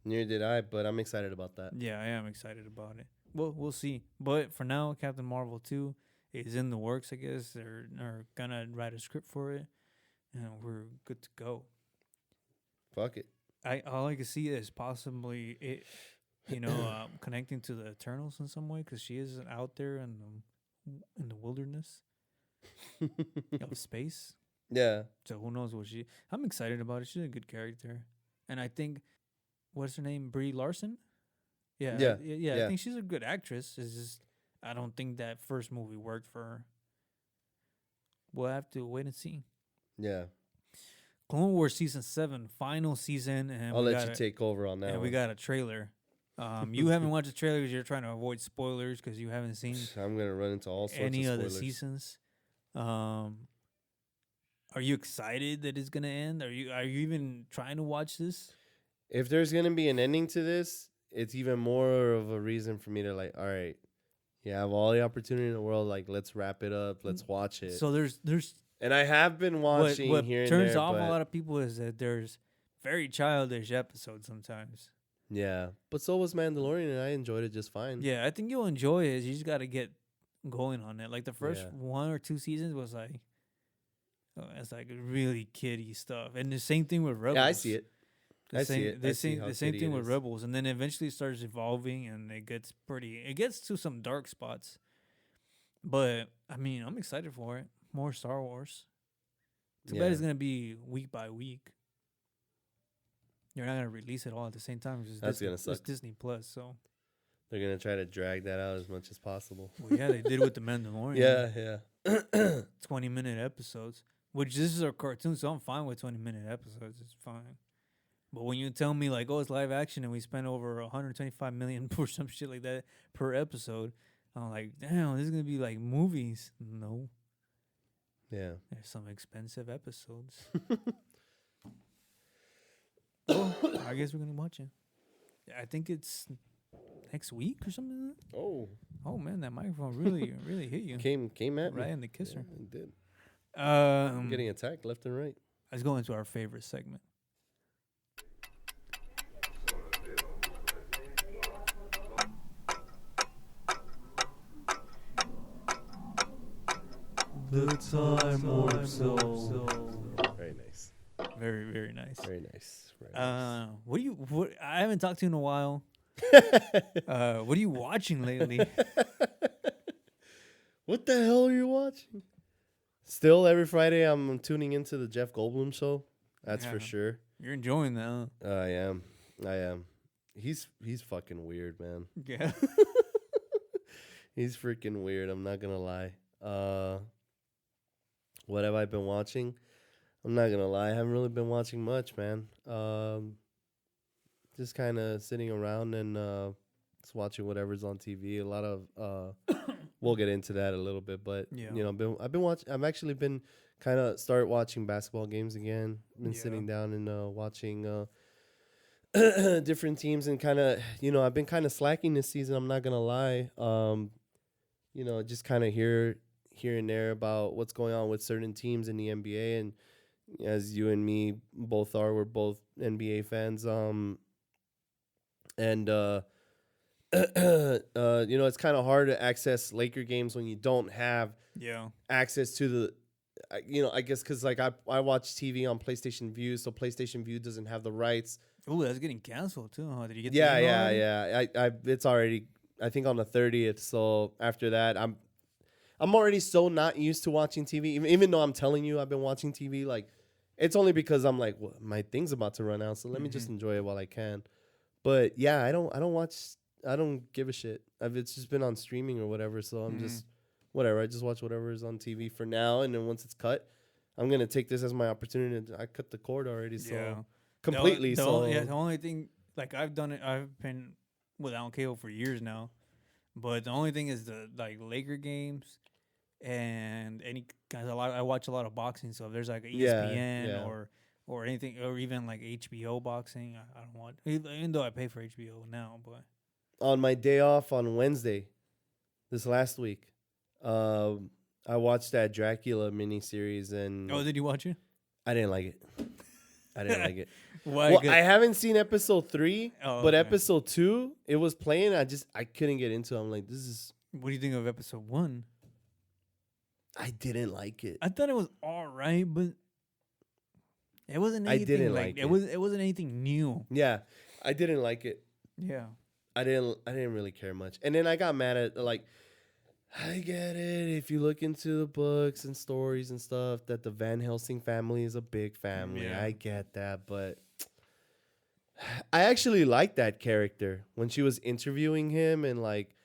neither did I. But I'm excited about that. Yeah, I am excited about it. Well, we'll see. But for now, Captain Marvel 2 is in the works. I guess they're gonna write a script for it, and we're good to go. Fuck it. All I can see is possibly it. Connecting to the Eternals in some way because she is out there in the wilderness of space. Yeah. So who knows what she? I'm excited about it. She's a good character, and I think what's her name, Brie Larson. Yeah. I think she's a good actress. It's just I don't think that first movie worked for her. We'll have to wait and see. Yeah. Clone Wars season 7, final season, and I'll let you take over on that. And one. we got a trailer. You haven't watched the trailer because you're trying to avoid spoilers because you haven't seen. I'm gonna run into all sorts of any spoilers. of the seasons. Are you excited that it's gonna end? Are you even trying to watch this? If there's gonna be an ending to this, it's even more of a reason for me to like. All right, you have all the opportunity in the world. Like, let's wrap it up. Let's watch it. So there's. And I have been watching what here and turns there, off a lot of people is that there's very childish episodes sometimes. Yeah, but so was Mandalorian, and I enjoyed it just fine. Yeah, I think you'll enjoy it. You just got to get going on it. Like the first 1 or 2 seasons was like, it's like really kiddie stuff, and the same thing with Rebels. Yeah, I see it. The same thing with Rebels, and then eventually it starts evolving, and it gets to some dark spots. But I mean, I'm excited for it. More Star Wars. Too bad it's gonna be week by week. You're not gonna release it all at the same time. That's gonna suck. It's Disney Plus, so they're gonna try to drag that out as much as possible. Well, yeah, they did with the Mandalorian. Yeah. 20-minute episodes, which this is a cartoon, so I'm fine with 20-minute episodes. It's fine. But when you tell me like, oh, it's live action and we spent over $125 million for some shit like that per episode, I'm like, damn, this is gonna be like movies. No. Yeah. There's some expensive episodes. Well, I guess we're gonna watch it. I think it's next week or something like that. Oh man, that microphone really hit you. Came at me right in the kisser. Yeah, it did. I'm getting attacked left and right. Let's go into our favorite segment. The time warp zone. Very nice. Very, very nice. Very nice. Very nice. What I haven't talked to you in a while. What are you watching lately? What the hell are you watching? Still, every Friday I'm tuning into the Jeff Goldblum show. That's for sure. You're enjoying that, huh? I am. He's fucking weird, man. Yeah. He's freaking weird. I'm not gonna lie. What have I been watching? I'm not gonna lie. I haven't really been watching much, man. Just kind of sitting around and just watching whatever's on TV. A lot of we'll get into that a little bit, but I've been watching. I've actually been kind of start watching basketball games again. Been sitting down and watching different teams and kind of, I've been kind of slacking this season. I'm not gonna lie. Just kind of here and there about what's going on with certain teams in the NBA. And as you and me both are, we're both NBA fans. And it's kind of hard to access Laker games when you don't have access to the. I guess because like I watch TV on PlayStation View, so PlayStation View doesn't have the rights. Oh, that's getting canceled too, huh? Did you get? Yeah. It's already, I think, on the 30th. So after that, I'm already so not used to watching TV. Even though I'm telling you I've been watching TV, like it's only because I'm like, well, my thing's about to run out, so let me just enjoy it while I can. But yeah, I don't watch. I don't give a shit. It's just been on streaming or whatever, so I'm just whatever. I just watch whatever is on TV for now, and then once it's cut, I'm gonna take this as my opportunity. I cut the cord already, so completely. The only thing, like I've done it. I've been without cable for years now, but the only thing is the like Laker games and any guys. I watch a lot of boxing, so if there's like ESPN or anything, or even like HBO boxing, I don't want. Even though I pay for HBO now, but on my day off on Wednesday, this last week, I watched that Dracula miniseries, and did you watch it? I didn't like it. Why? Well, I haven't seen episode 3, but episode 2, it was playing. I couldn't get into it. I'm like, this is. What do you think of episode 1? I didn't like it. I thought it was all right, but it wasn't anything. I didn't like it. It wasn't anything new. Yeah, I didn't like it. Yeah, I didn't really care much. And then I got mad at, like, I get it if you look into the books and stories and stuff that the Van Helsing family is a big family. Yeah. I get that, but I actually liked that character when she was interviewing him and like,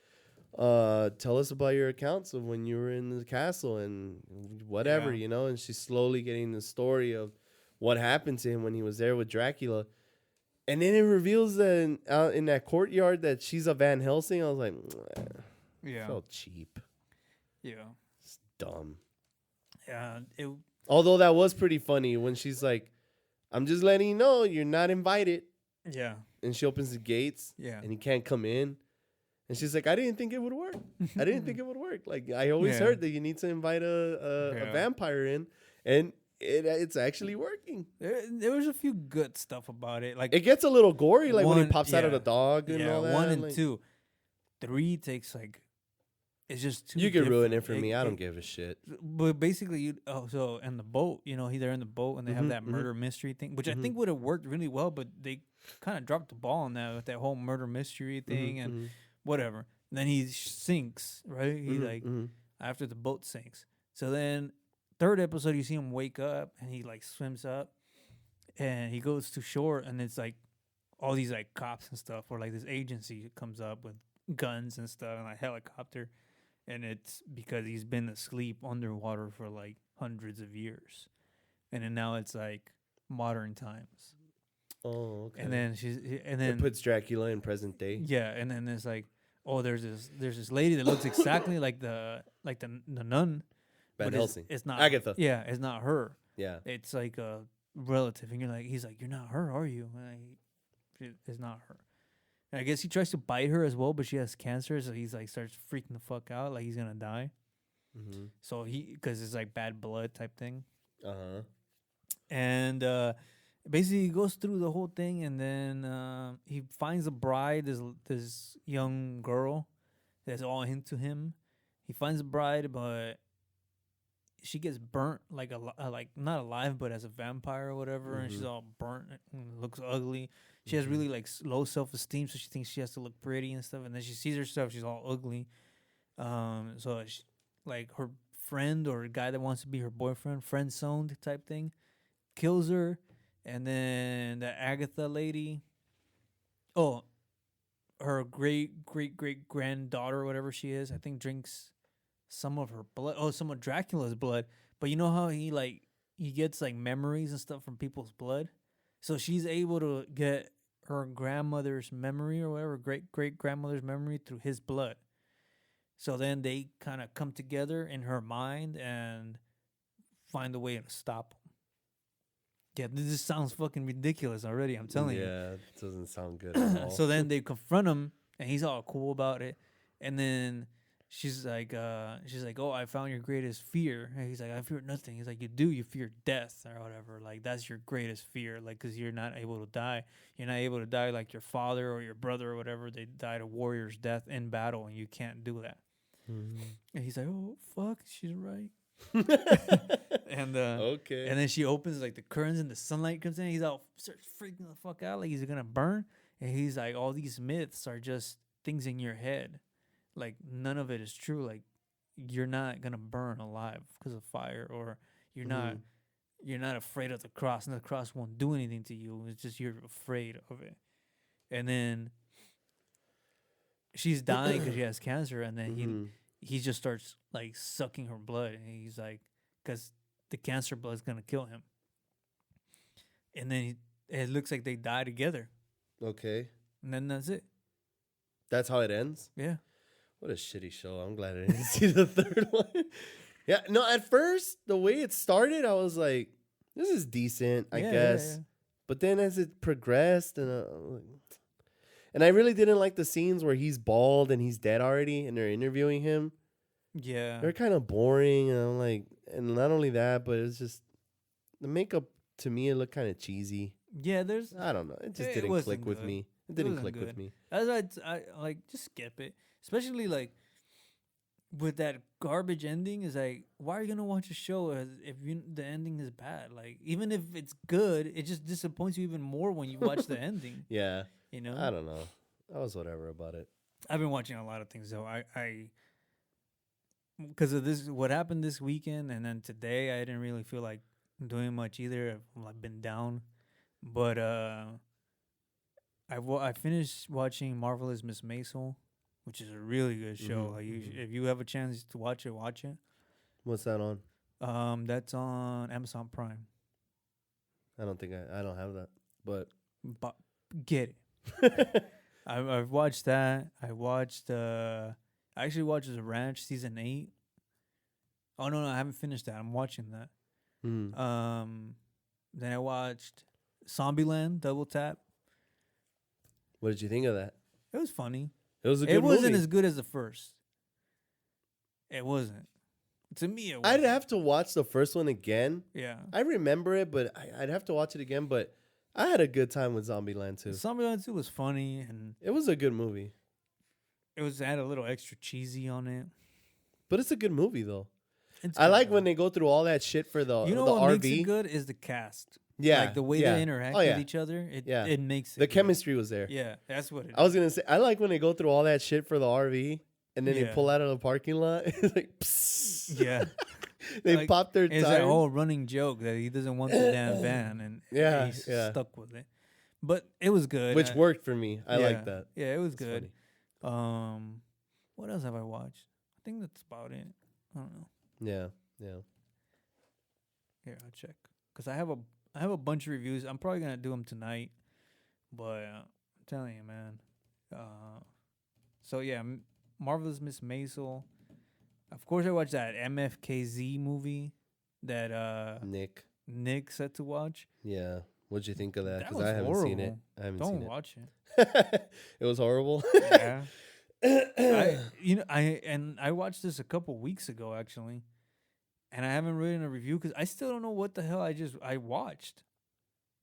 tell us about your accounts of when you were in the castle and whatever, and she's slowly getting the story of what happened to him when he was there with Dracula. And then it reveals that in that courtyard that she's a Van Helsing. I was like, felt cheap. Yeah. It's dumb. Yeah. Although that was pretty funny when she's like, I'm just letting you know you're not invited. Yeah. And she opens the gates. Yeah. And he can't come in. And she's like, I didn't think it would work. Like, I always heard that you need to invite a vampire in. And it's actually working. There was a few good stuff about it. Like, it gets a little gory, like when he pops out of the dog and all that. 1 and 2. 3 takes like, it's just too. You can ruin it for me. I don't give a shit. But basically, so in the boat, they're in the boat and they have that murder mystery thing, which I think would have worked really well, but they kind of dropped the ball on that with that whole murder mystery thing and whatever. And then he sinks, right? He after the boat sinks. So then 3rd episode, you see him wake up and he like swims up and he goes to shore and it's like all these like cops and stuff, or like this agency comes up with guns and stuff and like helicopter. And it's because he's been asleep underwater for like hundreds of years. And then now it's like modern times. Oh, okay. And then it puts Dracula in present day. Yeah, and then there's like, there's this lady that looks exactly like the nun. Van Helsing. It's not Agatha. Yeah, it's not her. Yeah. It's like a relative. And he's like, you're not her, are you? And it's not her. And I guess he tries to bite her as well, but she has cancer, so he's like starts freaking the fuck out, like he's gonna die. Mm-hmm. So because it's like bad blood type thing. And basically he goes through the whole thing, and then he finds a bride, this young girl that's all into him. He finds a bride, but she gets burnt like like not alive, but as a vampire or whatever, and she's all burnt and looks ugly. She has really like low self-esteem, so she thinks she has to look pretty and stuff. And then she sees herself, she's all ugly. So she, like her friend or a guy that wants to be her boyfriend, friend-zoned type thing, kills her. And then the Agatha lady, her great-great-great-granddaughter or whatever she is, I think drinks some of her blood. Some of Dracula's blood. But you know how he gets like memories and stuff from people's blood? So she's able to get her grandmother's memory or whatever, great-great-grandmother's memory through his blood. So then they kind of come together in her mind and find a way to stop him. Yeah, this sounds fucking ridiculous already. I'm telling you. Yeah, it doesn't sound good at all. So then they confront him, and he's all cool about it. And then she's like, "Oh, I found your greatest fear." And he's like, "I fear nothing." He's like, you fear death or whatever. Like that's your greatest fear, like because you're not able to die. You're not able to die like your father or your brother or whatever. They died a warrior's death in battle, and you can't do that. Mm-hmm. And he's like, "Oh fuck, she's right." And okay. And then she opens like the curtains and the sunlight comes in. He's all starts freaking the fuck out like he's gonna burn. And he's like, all these myths are just things in your head. Like none of it is true. Like you're not gonna burn alive because of fire, or you're not afraid of the cross, and the cross won't do anything to you. It's just you're afraid of it. And then she's dying because she has cancer, and then he just starts like sucking her blood, and he's like, because the cancer blood is gonna kill him. And then it looks like they die together. Okay. And then that's it. That's how it ends? Yeah. What a shitty show. I'm glad I didn't see the third one. Yeah, no, at first, the way it started, I was like, this is decent, I guess. Yeah. But then as it progressed, and I really didn't like the scenes where he's bald and he's dead already and they're interviewing him. Yeah. They're kind of boring. And I'm like, and not only that, but it's just, the makeup, to me, it looked kind of cheesy. Yeah, I don't know. It just didn't click with me. It didn't click with me. That's I like, just skip it. Especially like with that garbage ending. Is like, why are you gonna watch a show if the ending is bad? Like, even if it's good, it just disappoints you even more when you watch the ending. Yeah, you know. I don't know. I was whatever about it. I've been watching a lot of things though. I because of this, what happened this weekend, and then today, I didn't really feel like doing much either. I've been down, but I finished watching Marvelous Miss Maisel, which is a really good show. If you have a chance to watch it, watch it. What's that on? That's on Amazon Prime. I don't think I don't have that, but get it. I've watched that. I actually watched The Ranch season 8. Oh no, I haven't finished that. I'm watching that. Then I watched Zombieland Double Tap. What did you think of that? It was funny. It was a good movie. It wasn't as good as the first. It wasn't. To me, it wasn't. I'd have to watch the first one again. Yeah. I remember it, but I'd have to watch it again. But I had a good time with Zombieland 2. Zombieland 2 was funny, and it was a good movie. It had a little extra cheesy on it. But it's a good movie, though. I like when they go through all that shit for the what RV. makes it good is the cast. Yeah. Like the way they interact with each other, it makes it the good. Chemistry was there. Yeah, that's what it is. I was going to say, I like when they go through all that shit for the RV and then they pull out of the parking lot. It's like, psst. Yeah. They pop their tires. It's a whole running joke that he doesn't want the damn van, and he's stuck with it. But it was good. Which worked for me. I like that. Yeah, it was good. What else have I watched? I think that's about it. I don't know. Yeah. Here, I'll check. Because I have a bunch of reviews. I'm probably going to do them tonight. But I'm telling you, man. So, yeah, Marvelous Miss Maisel. Of course, I watched that MFKZ movie that Nick said to watch. Yeah. What'd you think of that? Because I haven't seen it. Don't watch it. It was horrible. Yeah. I watched this a couple weeks ago, actually. And I haven't written a review because I still don't know what the hell I watched.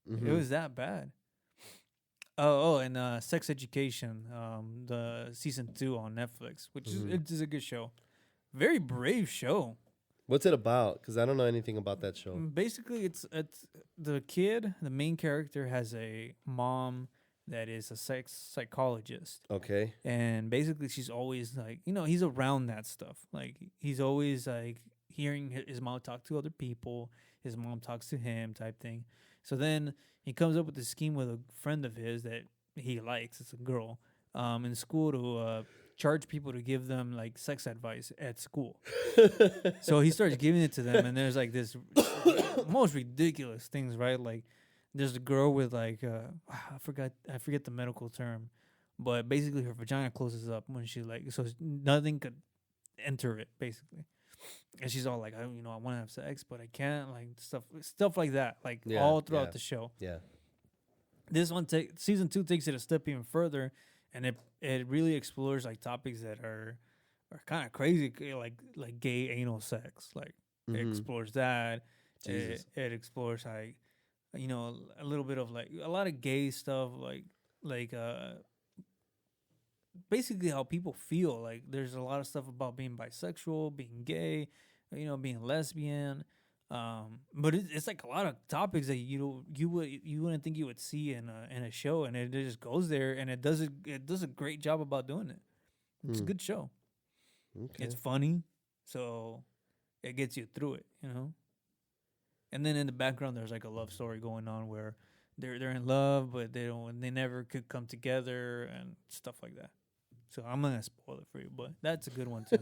Mm-hmm. It was that bad. And Sex Education, the season 2 on Netflix, which is a good show. Very brave show. What's it about? Because I don't know anything about that show. Basically, it's the kid, the main character, has a mom that is a sex psychologist. Okay. And basically, she's always like, he's around that stuff. Like, he's always like hearing his mom talk to other people. His mom talks to him type thing. So then he comes up with this scheme with a friend of his that he likes. It's a girl in school to charge people to give them like sex advice at school. So he starts giving it to them, and there's like this most ridiculous things, right? Like there's a girl with like I forget the medical term, but basically her vagina closes up when she so nothing could enter it basically. and she's all like, I want to have sex, but I can't, like stuff like that, like Yeah, all throughout yeah. the show. Yeah. This one season 2 takes it a step even further, and it really explores like topics that are kind of crazy, like gay anal sex. Like it explores that. It explores like a little bit of like a lot of gay stuff, like basically how people feel. Like there's a lot of stuff about being bisexual, being gay, being lesbian. But it's like a lot of topics that you wouldn't think you would see in a show, and it just goes there, and it does a great job about doing it. It's a good show. Okay. It's funny, so it gets you through it, And then in the background, there's like a love story going on where they're in love, but they never could come together and stuff like that. So I'm gonna spoil it for you, but that's a good one too.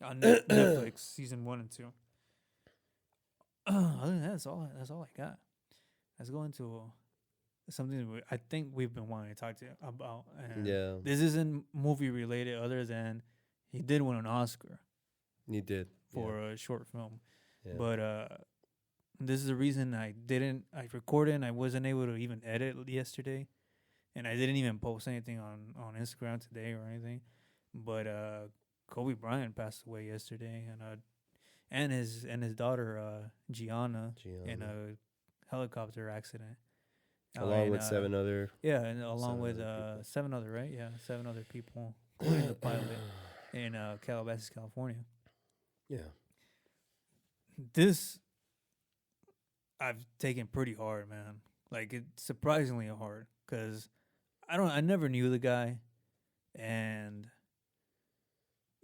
On Netflix, season 1 and 2. Other than that, that's all I got. Let's go into something I think we've been wanting to talk to you about. And this isn't movie related, other than he did win an Oscar. He did for a short film, yeah. But this is the reason I recorded and I wasn't able to even edit yesterday, and I didn't even post anything on Instagram today or anything. But Kobe Bryant passed away yesterday, and his daughter Gianna in a helicopter accident, along with 7 other. Yeah, and along with 7 other, right? Yeah, 7 other people, including the pilot in Calabasas, California. Yeah. This I've taken pretty hard, man. Like it's surprisingly hard because I never knew the guy, and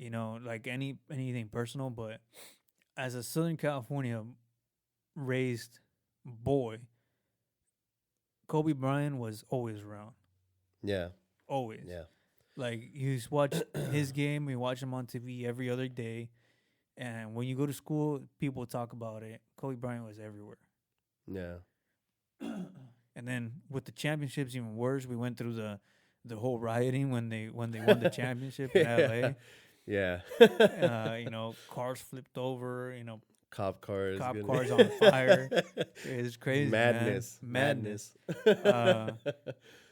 like anything personal, but as a Southern California raised boy, Kobe Bryant was always around. Yeah. Always. Yeah. Like you watch his game, we watch him on TV every other day. And when you go to school, people talk about it. Kobe Bryant was everywhere. Yeah. And then with the championships, even worse. We went through the whole rioting when they won the championship in LA. Yeah. Cars flipped over. Cop cars on fire. It's crazy. Madness. Man. Madness.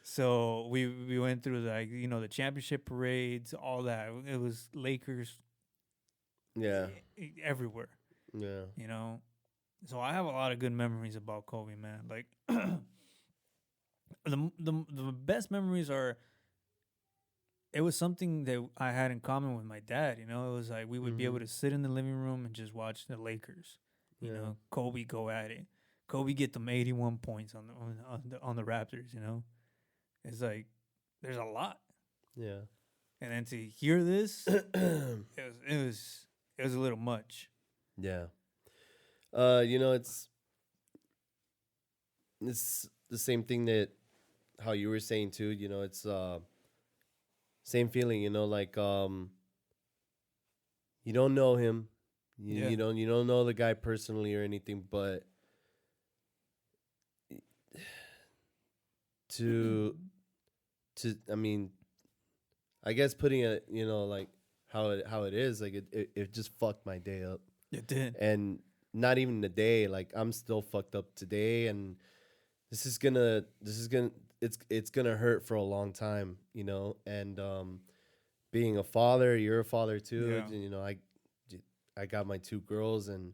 So we went through the championship parades, all that. It was Lakers. Yeah. Everywhere. Yeah. So I have a lot of good memories about Kobe, man. Like the best memories are, it was something that I had in common with my dad. It was like we would be able to sit in the living room and just watch the Lakers. Kobe go at it. Kobe get them 81 points on the Raptors. It's like there's a lot. Yeah. And then to hear this, it was a little much. Yeah. It's the same thing that how you were saying too. It's same feeling. Like you don't know him, you don't know the guy personally or anything, but I guess putting it, like how it is, like it just fucked my day up. It did. And not even the day, like I'm still fucked up today, and it's gonna hurt for a long time, and being a father, you're a father too. Yeah. I got my 2 girls, and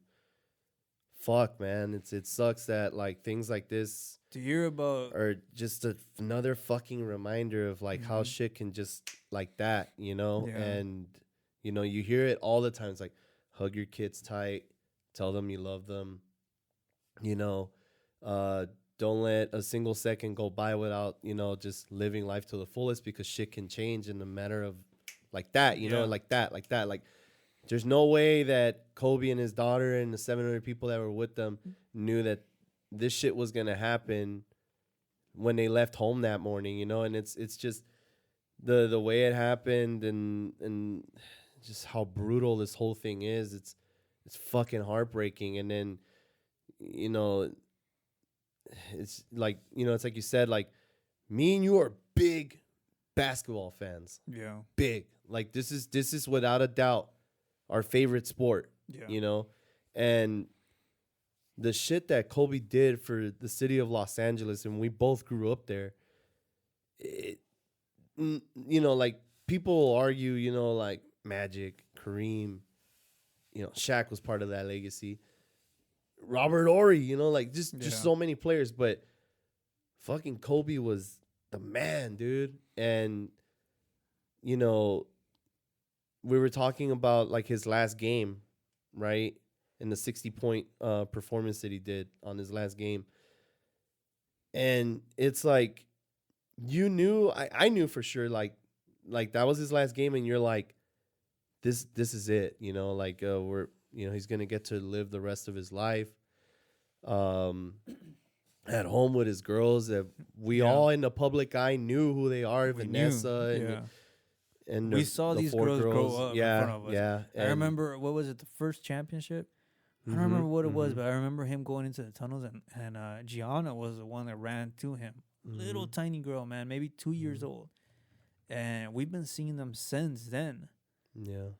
fuck, man, it sucks that like things like this to hear about are just another fucking reminder of like how shit can just like that, Yeah. And you hear it all the time. It's like, hug your kids tight, tell them you love them, don't let a single second go by without just living life to the fullest, because shit can change in a matter of like that, like that. Like there's no way that Kobe and his daughter and the 700 people that were with them knew that this shit was gonna happen when they left home that morning, and it's just the way it happened, and just how brutal this whole thing is. It's fucking heartbreaking. And then it's like it's like you said, like me and you are big basketball fans. Yeah. Big. Like this is without a doubt our favorite sport, you know? And the shit that Kobe did for the city of Los Angeles, and we both grew up there, you know, like people will argue, you know, like Magic, Kareem, you know, Shaq was part of that legacy. Robert Horry, you know, like just so many players, but fucking Kobe was the man, dude. And, you know, we were talking about like his last game, right? And the 60-point performance that he did on his last game. And it's like, you knew, I knew for sure, like that was his last game, and you're like, this is it, you know, like we're, you know, he's gonna get to live the rest of his life, at home with his girls that we all in the public eye knew who they are, Vanessa and we saw these girls grow up in front of us. Yeah, I remember, what was it, the first championship? I don't remember what it was, but I remember him going into the tunnels, and Gianna was the one that ran to him. Little tiny girl, man, maybe 2 years old. And we've been seeing them since then. Yeah.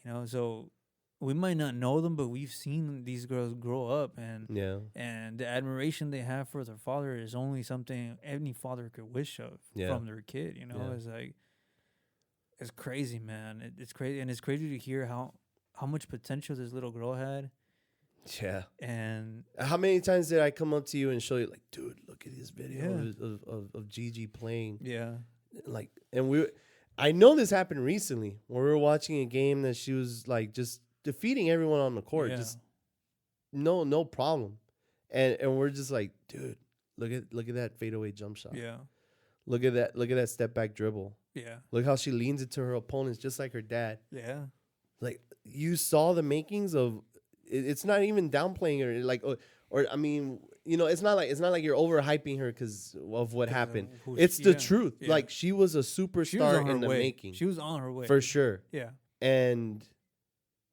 You know, so we might not know them, but we've seen these girls grow up, and the admiration they have for their father is only something any father could wish of from their kid, you know? It's like, it's crazy, man. It's crazy, and it's crazy to hear how much potential this little girl had. Yeah. And how many times did I come up to you and show you, like, dude, look at this video of Gigi playing. Yeah. Like, and I know this happened recently when we were watching a game that she was like just defeating everyone on the court. Just no problem. And we're just like, dude, look at that fadeaway jump shot. Yeah. Look at that step back dribble. Yeah. Look how she leans it to her opponents just like her dad. Yeah. Like, you saw the makings of. It's not even downplaying her, like, or I mean, you know, it's not like you're overhyping her because of what happened. It's the truth. Yeah. Like, she was a superstar in the making. She was on her way for sure. Yeah, and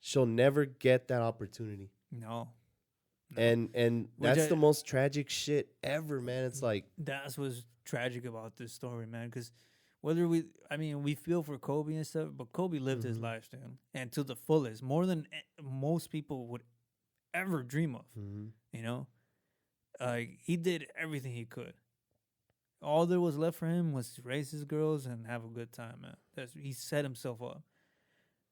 she'll never get that opportunity. No. And that's the most tragic shit ever, man. It's like, that's what's tragic about this story, man. Because whether we feel for Kobe and stuff, but Kobe lived his lifestyle, and to the fullest, more than most people would ever dream of. You know, he did everything he could. All there was left for him was to raise his girls and have a good time, man. He set himself up.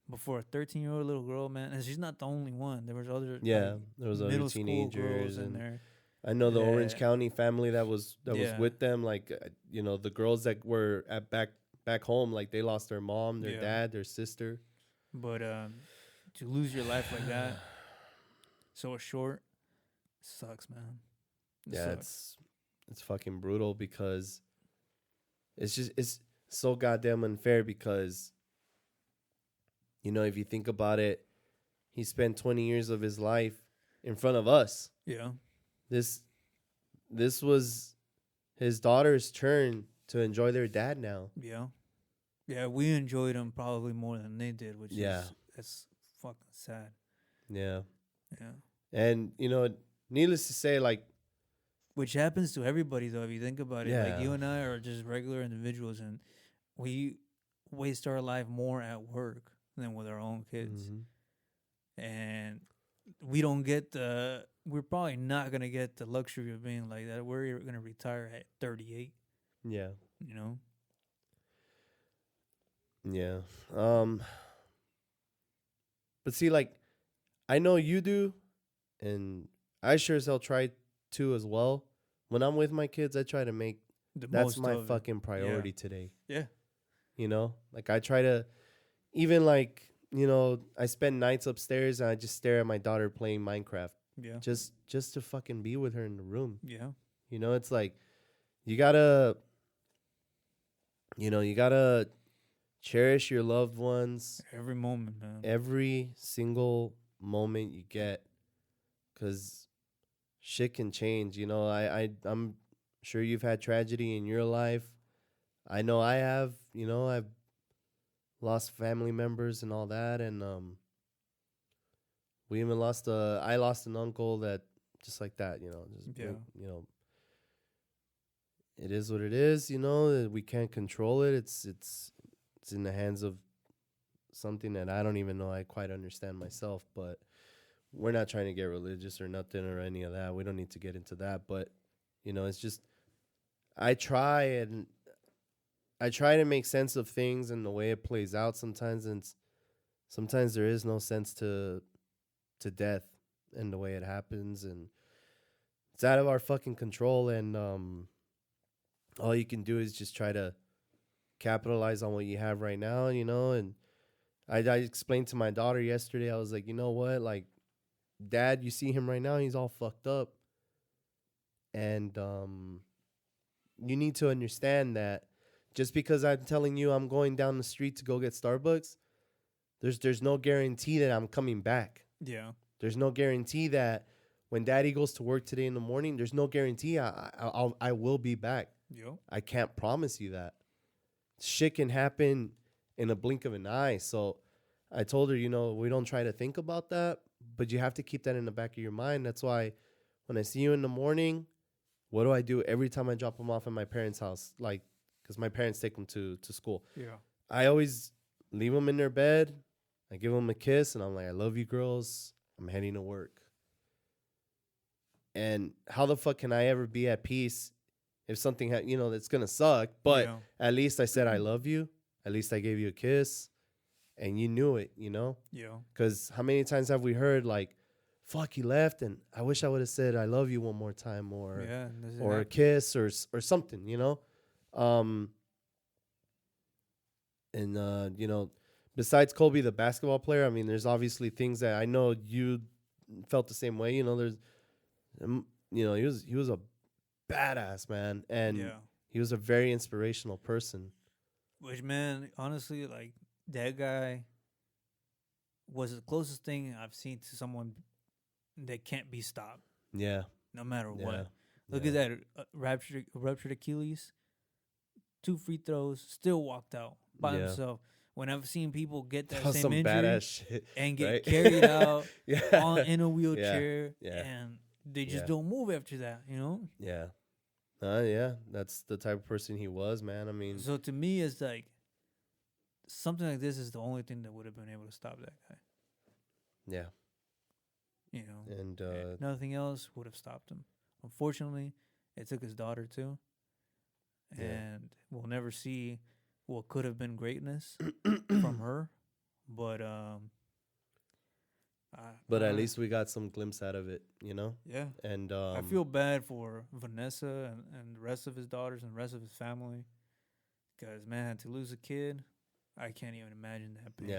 But for a 13-year-old little girl, man, and she's not the only one. There was other there was other teenagers in there. I know the Orange County family that was with them. Like, you know, the girls that were at back home, like, they lost their mom, their dad, their sister. But to lose your life like that, so short, sucks, man. Sucks. It's fucking brutal, because it's so goddamn unfair, because, you know, if you think about it, he spent 20 years of his life in front of us. Yeah. This was his daughter's turn to enjoy their dad now. Yeah. Yeah, we enjoyed him probably more than they did, which is fucking sad. Yeah. Yeah. And, you know, needless to say, like, which happens to everybody, though, if you think about it. Like, you and I are just regular individuals, and we waste our life more at work than with our own kids. And we don't get we're probably not going to get the luxury of being like that. We're going to retire at 38. Yeah. You know? Yeah. But see, like, I know you do, and I sure as hell try to as well. When I'm with my kids, I try to make that's my fucking priority today. Yeah. You know? Like, I try to, even, like, you know, I spend nights upstairs and I just stare at my daughter playing Minecraft. Yeah. Just to fucking be with her in the room. Yeah. You know, it's like, you gotta cherish your loved ones. Every moment, man. Every single moment you get. Because shit can change. You know, I'm sure you've had tragedy in your life. I know I have. You know, I've lost family members and all that. And we even I lost an uncle that, just like that, you know. You know, it is what it is, you know. We can't control it. It's in the hands of something that I don't even know I quite understand myself. But we're not trying to get religious or nothing or any of that. We don't need to get into that. But, it's just I try to make sense of things and the way it plays out sometimes. And sometimes there is no sense to death and the way it happens. And it's out of our fucking control. And all you can do is just try to capitalize on what you have right now, and I explained to my daughter yesterday, I was like, you know what, like, Dad, you see him right now, he's all fucked up, and you need to understand that just because I'm telling you I'm going down the street to go get Starbucks, there's no guarantee that I'm coming back. Yeah. There's no guarantee that when Daddy goes to work today in the morning, there's no guarantee I will be back. Yo. I can't promise you that. Shit can happen in a blink of an eye. So I told her, we don't try to think about that, but you have to keep that in the back of your mind. That's why when I see you in the morning, what do I do every time I drop them off at my parents' house? Like, because my parents take them to school. Yeah. I always leave them in their bed. I give them a kiss, and I'm like, I love you, girls. I'm heading to work. And how the fuck can I ever be at peace if something, that's going to suck? But at least I said I love you. At least I gave you a kiss. And you knew it, Yeah. Because how many times have we heard, like, fuck, he left, and I wish I would have said I love you one more time, or a kiss, or something, And, besides Kobe, the basketball player, I mean, there's obviously things that I know you felt the same way. There's, he was a badass, man, and he was a very inspirational person. Which, man, honestly, like, that guy was the closest thing I've seen to someone that can't be stopped. Yeah. No matter what. Look at that, ruptured Achilles, 2 free throws, still walked out by himself. When I've seen people get that same injury and get carried out in a wheelchair, and they just don't move after that, Yeah. That's the type of person he was, man. I mean, so to me, it's like something like this is the only thing that would have been able to stop that guy. Yeah. And nothing else would have stopped him. Unfortunately, it took his daughter too. And we'll never see what could have been greatness from her. But at least we got some glimpse out of it, Yeah. And I feel bad for Vanessa and the rest of his daughters and the rest of his family. Because, man, to lose a kid, I can't even imagine that pain.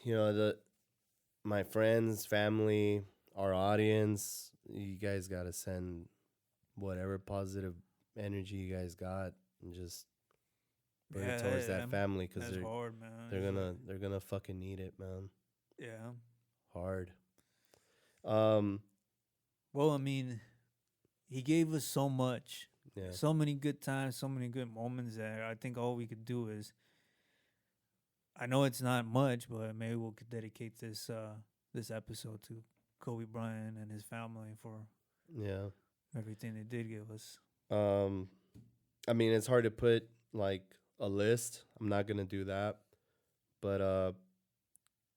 Yeah. My friends, family, our audience, you guys got to send whatever positive energy you guys got and just bring it towards that family, because they're gonna fucking need it, man. Yeah. Hard. Well, I mean, he gave us so much. Yeah. So many good times, so many good moments that I think all we could do is, I know it's not much, but maybe we could dedicate this episode to Kobe Bryant and his family for everything they did give us. I mean, it's hard to put like a list. I'm not gonna do that. But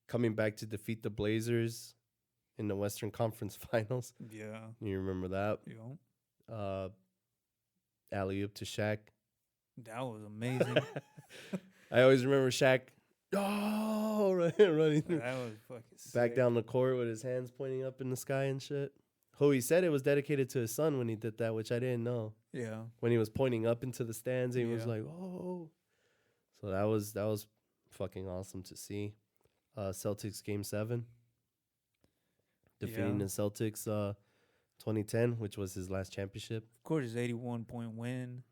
coming back to defeat the Blazers in the Western Conference Finals. Yeah. You remember that? Yeah. Alley-oop to Shaq. That was amazing. I always remember Shaq running through. That was fucking sick. Back down the court with his hands pointing up in the sky and shit. He said it was dedicated to his son when he did that, which I didn't know. Yeah. When he was pointing up into the stands, and he was like, oh. So that was fucking awesome to see. Celtics Game 7. Defeating the Celtics 2010, which was his last championship. Of course, his 81-point win.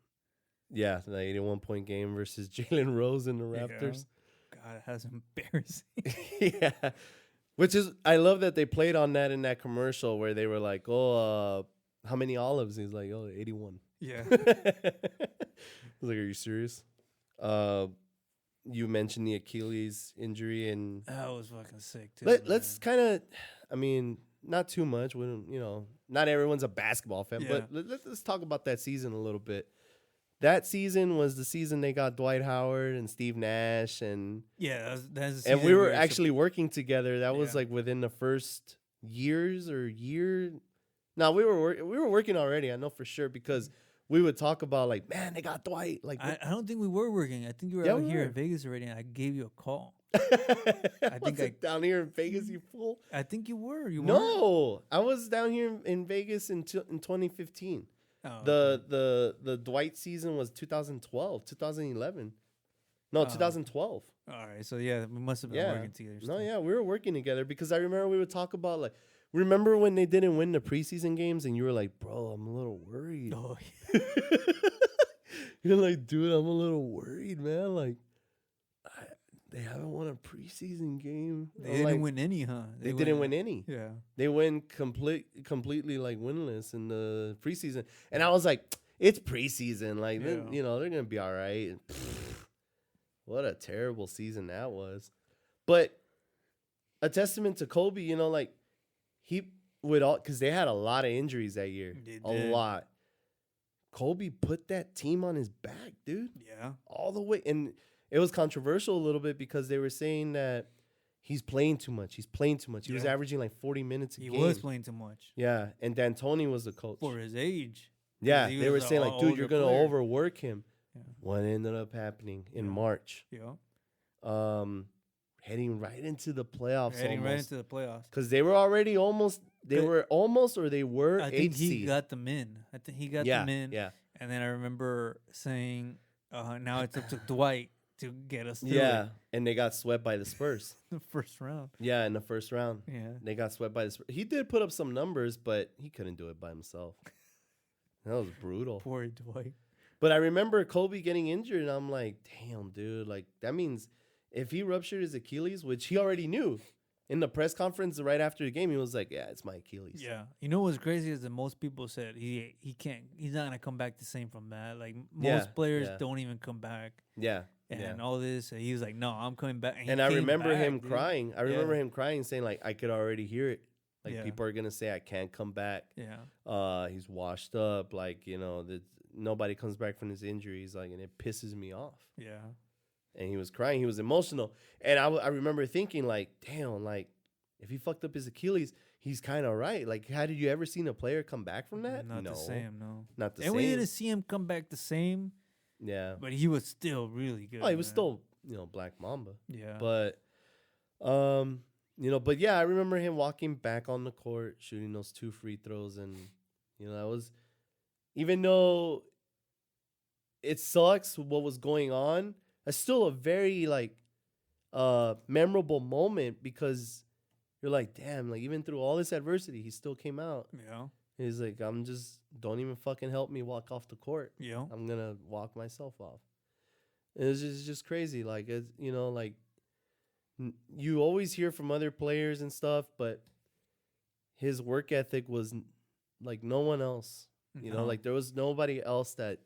Yeah, the 81-point game versus Jalen Rose and the Raptors. Yeah. God, that's embarrassing. Yeah. Which is, I love that they played on that in that commercial where they were like, how many olives? He's like, 81. Yeah. I was like, are you serious? You mentioned the Achilles injury, and that was fucking sick too. Let's kind of, I mean, not too much. We don't, not everyone's a basketball fan, but let's talk about that season a little bit. that season was the season they got Dwight Howard and Steve Nash and that's and we were actually working together. That was Yeah. like within the first year. No, we were working already. I know for sure because we would talk about like, man, they got Dwight. Like, I don't think we were working. I think you were Yeah, out we here were. in Vegas already, and I gave you a call. I think think down here in Vegas, you fool. I think you were. You weren't? No, I was down here in Vegas in 2015. Oh, okay. The Dwight season was 2011. No, 2012. All right. So yeah, we must have been Yeah. working together. No, still. yeah, we were working together because I remember we would talk about like, remember when they didn't win the preseason games and you were like, bro, I'm a little worried. Oh, You're like, dude, I'm a little worried, man. Like, they haven't won a preseason game. they I'm didn't like, win any, huh? They didn't win any. Yeah. They went completely like winless in the preseason, and I was like, it's preseason, like Yeah. they're gonna be all right. And, what a terrible season that was, but a testament to Kobe. Like he would all because they had a lot of injuries that year, They a did. lot. Kobe put that team on his back, dude, Yeah. all the way, and it was controversial a little bit because they were saying that he's playing too much. He was Yeah. averaging like 40 minutes a He game. was playing too much Yeah, and D'Antoni was the coach. for his age. Yeah, he they were was saying a like, dude, you're older gonna player. overwork him. Yeah. What ended up happening in Yeah. March? Yeah. Heading right into the playoffs, Heading right into the playoffs. because they were already almost. They But- were almost, or they were I think 8th he seed. got them in. I think he got Yeah, them in. yeah, And then I remember saying, now it's up to Dwight to get us through yeah, and they got swept by the Spurs. the first round. Yeah, in the first round, Yeah. they got swept by the Spurs. He did put up some numbers, but he couldn't do it by himself. That was brutal. Poor Dwight. But I remember Kobe getting injured, and I'm like, damn, dude. Like, that means if he ruptured his Achilles, which he already knew in the press conference right after the game, he was like, yeah, it's my Achilles. Yeah. You know what's crazy is that most people said he's not gonna come back the same from that. Like most Yeah, players yeah. don't even come back Yeah. and yeah. all this. And he was like, no, I'm coming back. And I he came remember back, him dude. crying. I remember him crying, saying, like, I could already hear it. Like, Yeah. people are going to say I can't come back. Yeah. He's washed up. Like, nobody comes back from his injuries. Like, and it pisses me off. Yeah. And he was crying. He was emotional. And I remember thinking, like, damn, like, if he fucked up his Achilles, he's kind of right. Like, how did you ever seen a player come back from that? Not No. the same, no. Not the And same. we didn't see him come back the same, Yeah. but he was still really good. Oh, he was man. still, Black Mamba. Yeah. But, but yeah, I remember him walking back on the court, shooting those 2 free throws. And, that was, even though it sucks what was going on, it's still a very, like, memorable moment because you're like, damn, like, even through all this adversity, he still came out. Yeah. He's like, don't even fucking help me walk off the court. Yeah. I'm going to walk myself off. It's just crazy. Like, it's, like, you always hear from other players and stuff, but his work ethic was like no one else. No. Like there was nobody else that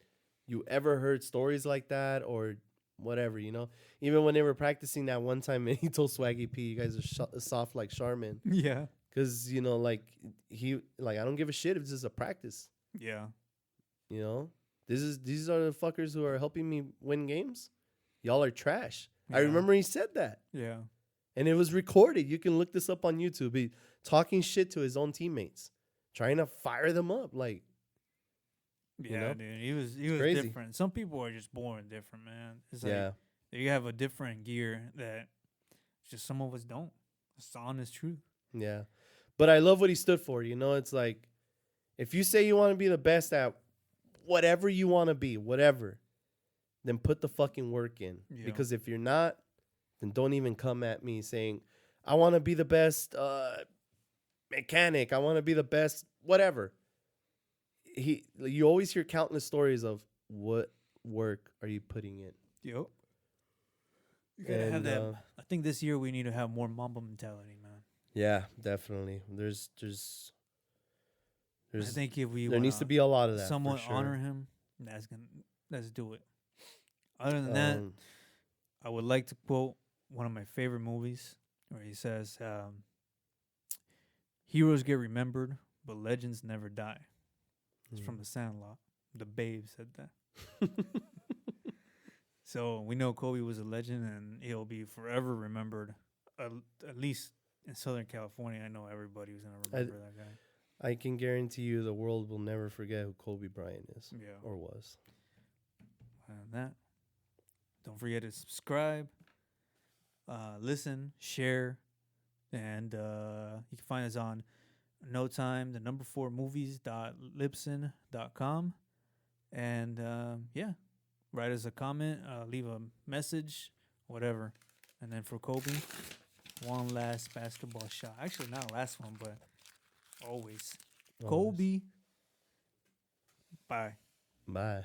you ever heard stories like that or whatever, Even when they were practicing that one time, and he told Swaggy P, "You guys are soft like Charmin," Yeah. because like I don't give a shit if this is a practice. Yeah. These are the fuckers who are helping me win games. Y'all are trash. I Yeah. remember he said that. Yeah. And it was recorded. You can look this up on YouTube. He talking shit to his own teammates, trying to fire them up. Like, Yeah, dude. He was crazy. different. Some people are just born different, man. It's like yeah, you have a different gear that just some of us don't. It's the honest truth. yeah. But I love what he stood for. It's like, if you say you want to be the best at whatever you want to be, whatever, then put the fucking work in. Yeah. Because if you're not, then don't even come at me saying, I want to be the best mechanic. I want to be the best whatever. You always hear countless stories of what work are you putting in. Yep. You gotta have that. I think this year we need to have more Mamba mentality, man. Yeah, definitely. There's I think if we there needs to be a lot of that. someone for sure. honor him, let's do it. Other than that, I would like to quote one of my favorite movies where he says, "Heroes get remembered, but legends never die." It's from The Sandlot. The Babe said that. So we know Kobe was a legend, and he'll be forever remembered. At least in Southern California, I know everybody was gonna remember that guy. I can guarantee you the world will never forget who Kobe Bryant is. Yeah. Or was. And that. Don't forget to subscribe, listen, share, and you can find us on No Time, the number 4 movies.libsyn.com. And yeah, write us a comment, leave a message, whatever. And then for Kobe, one last basketball shot. Actually, not last one, but always. Kobe. Bye. Bye.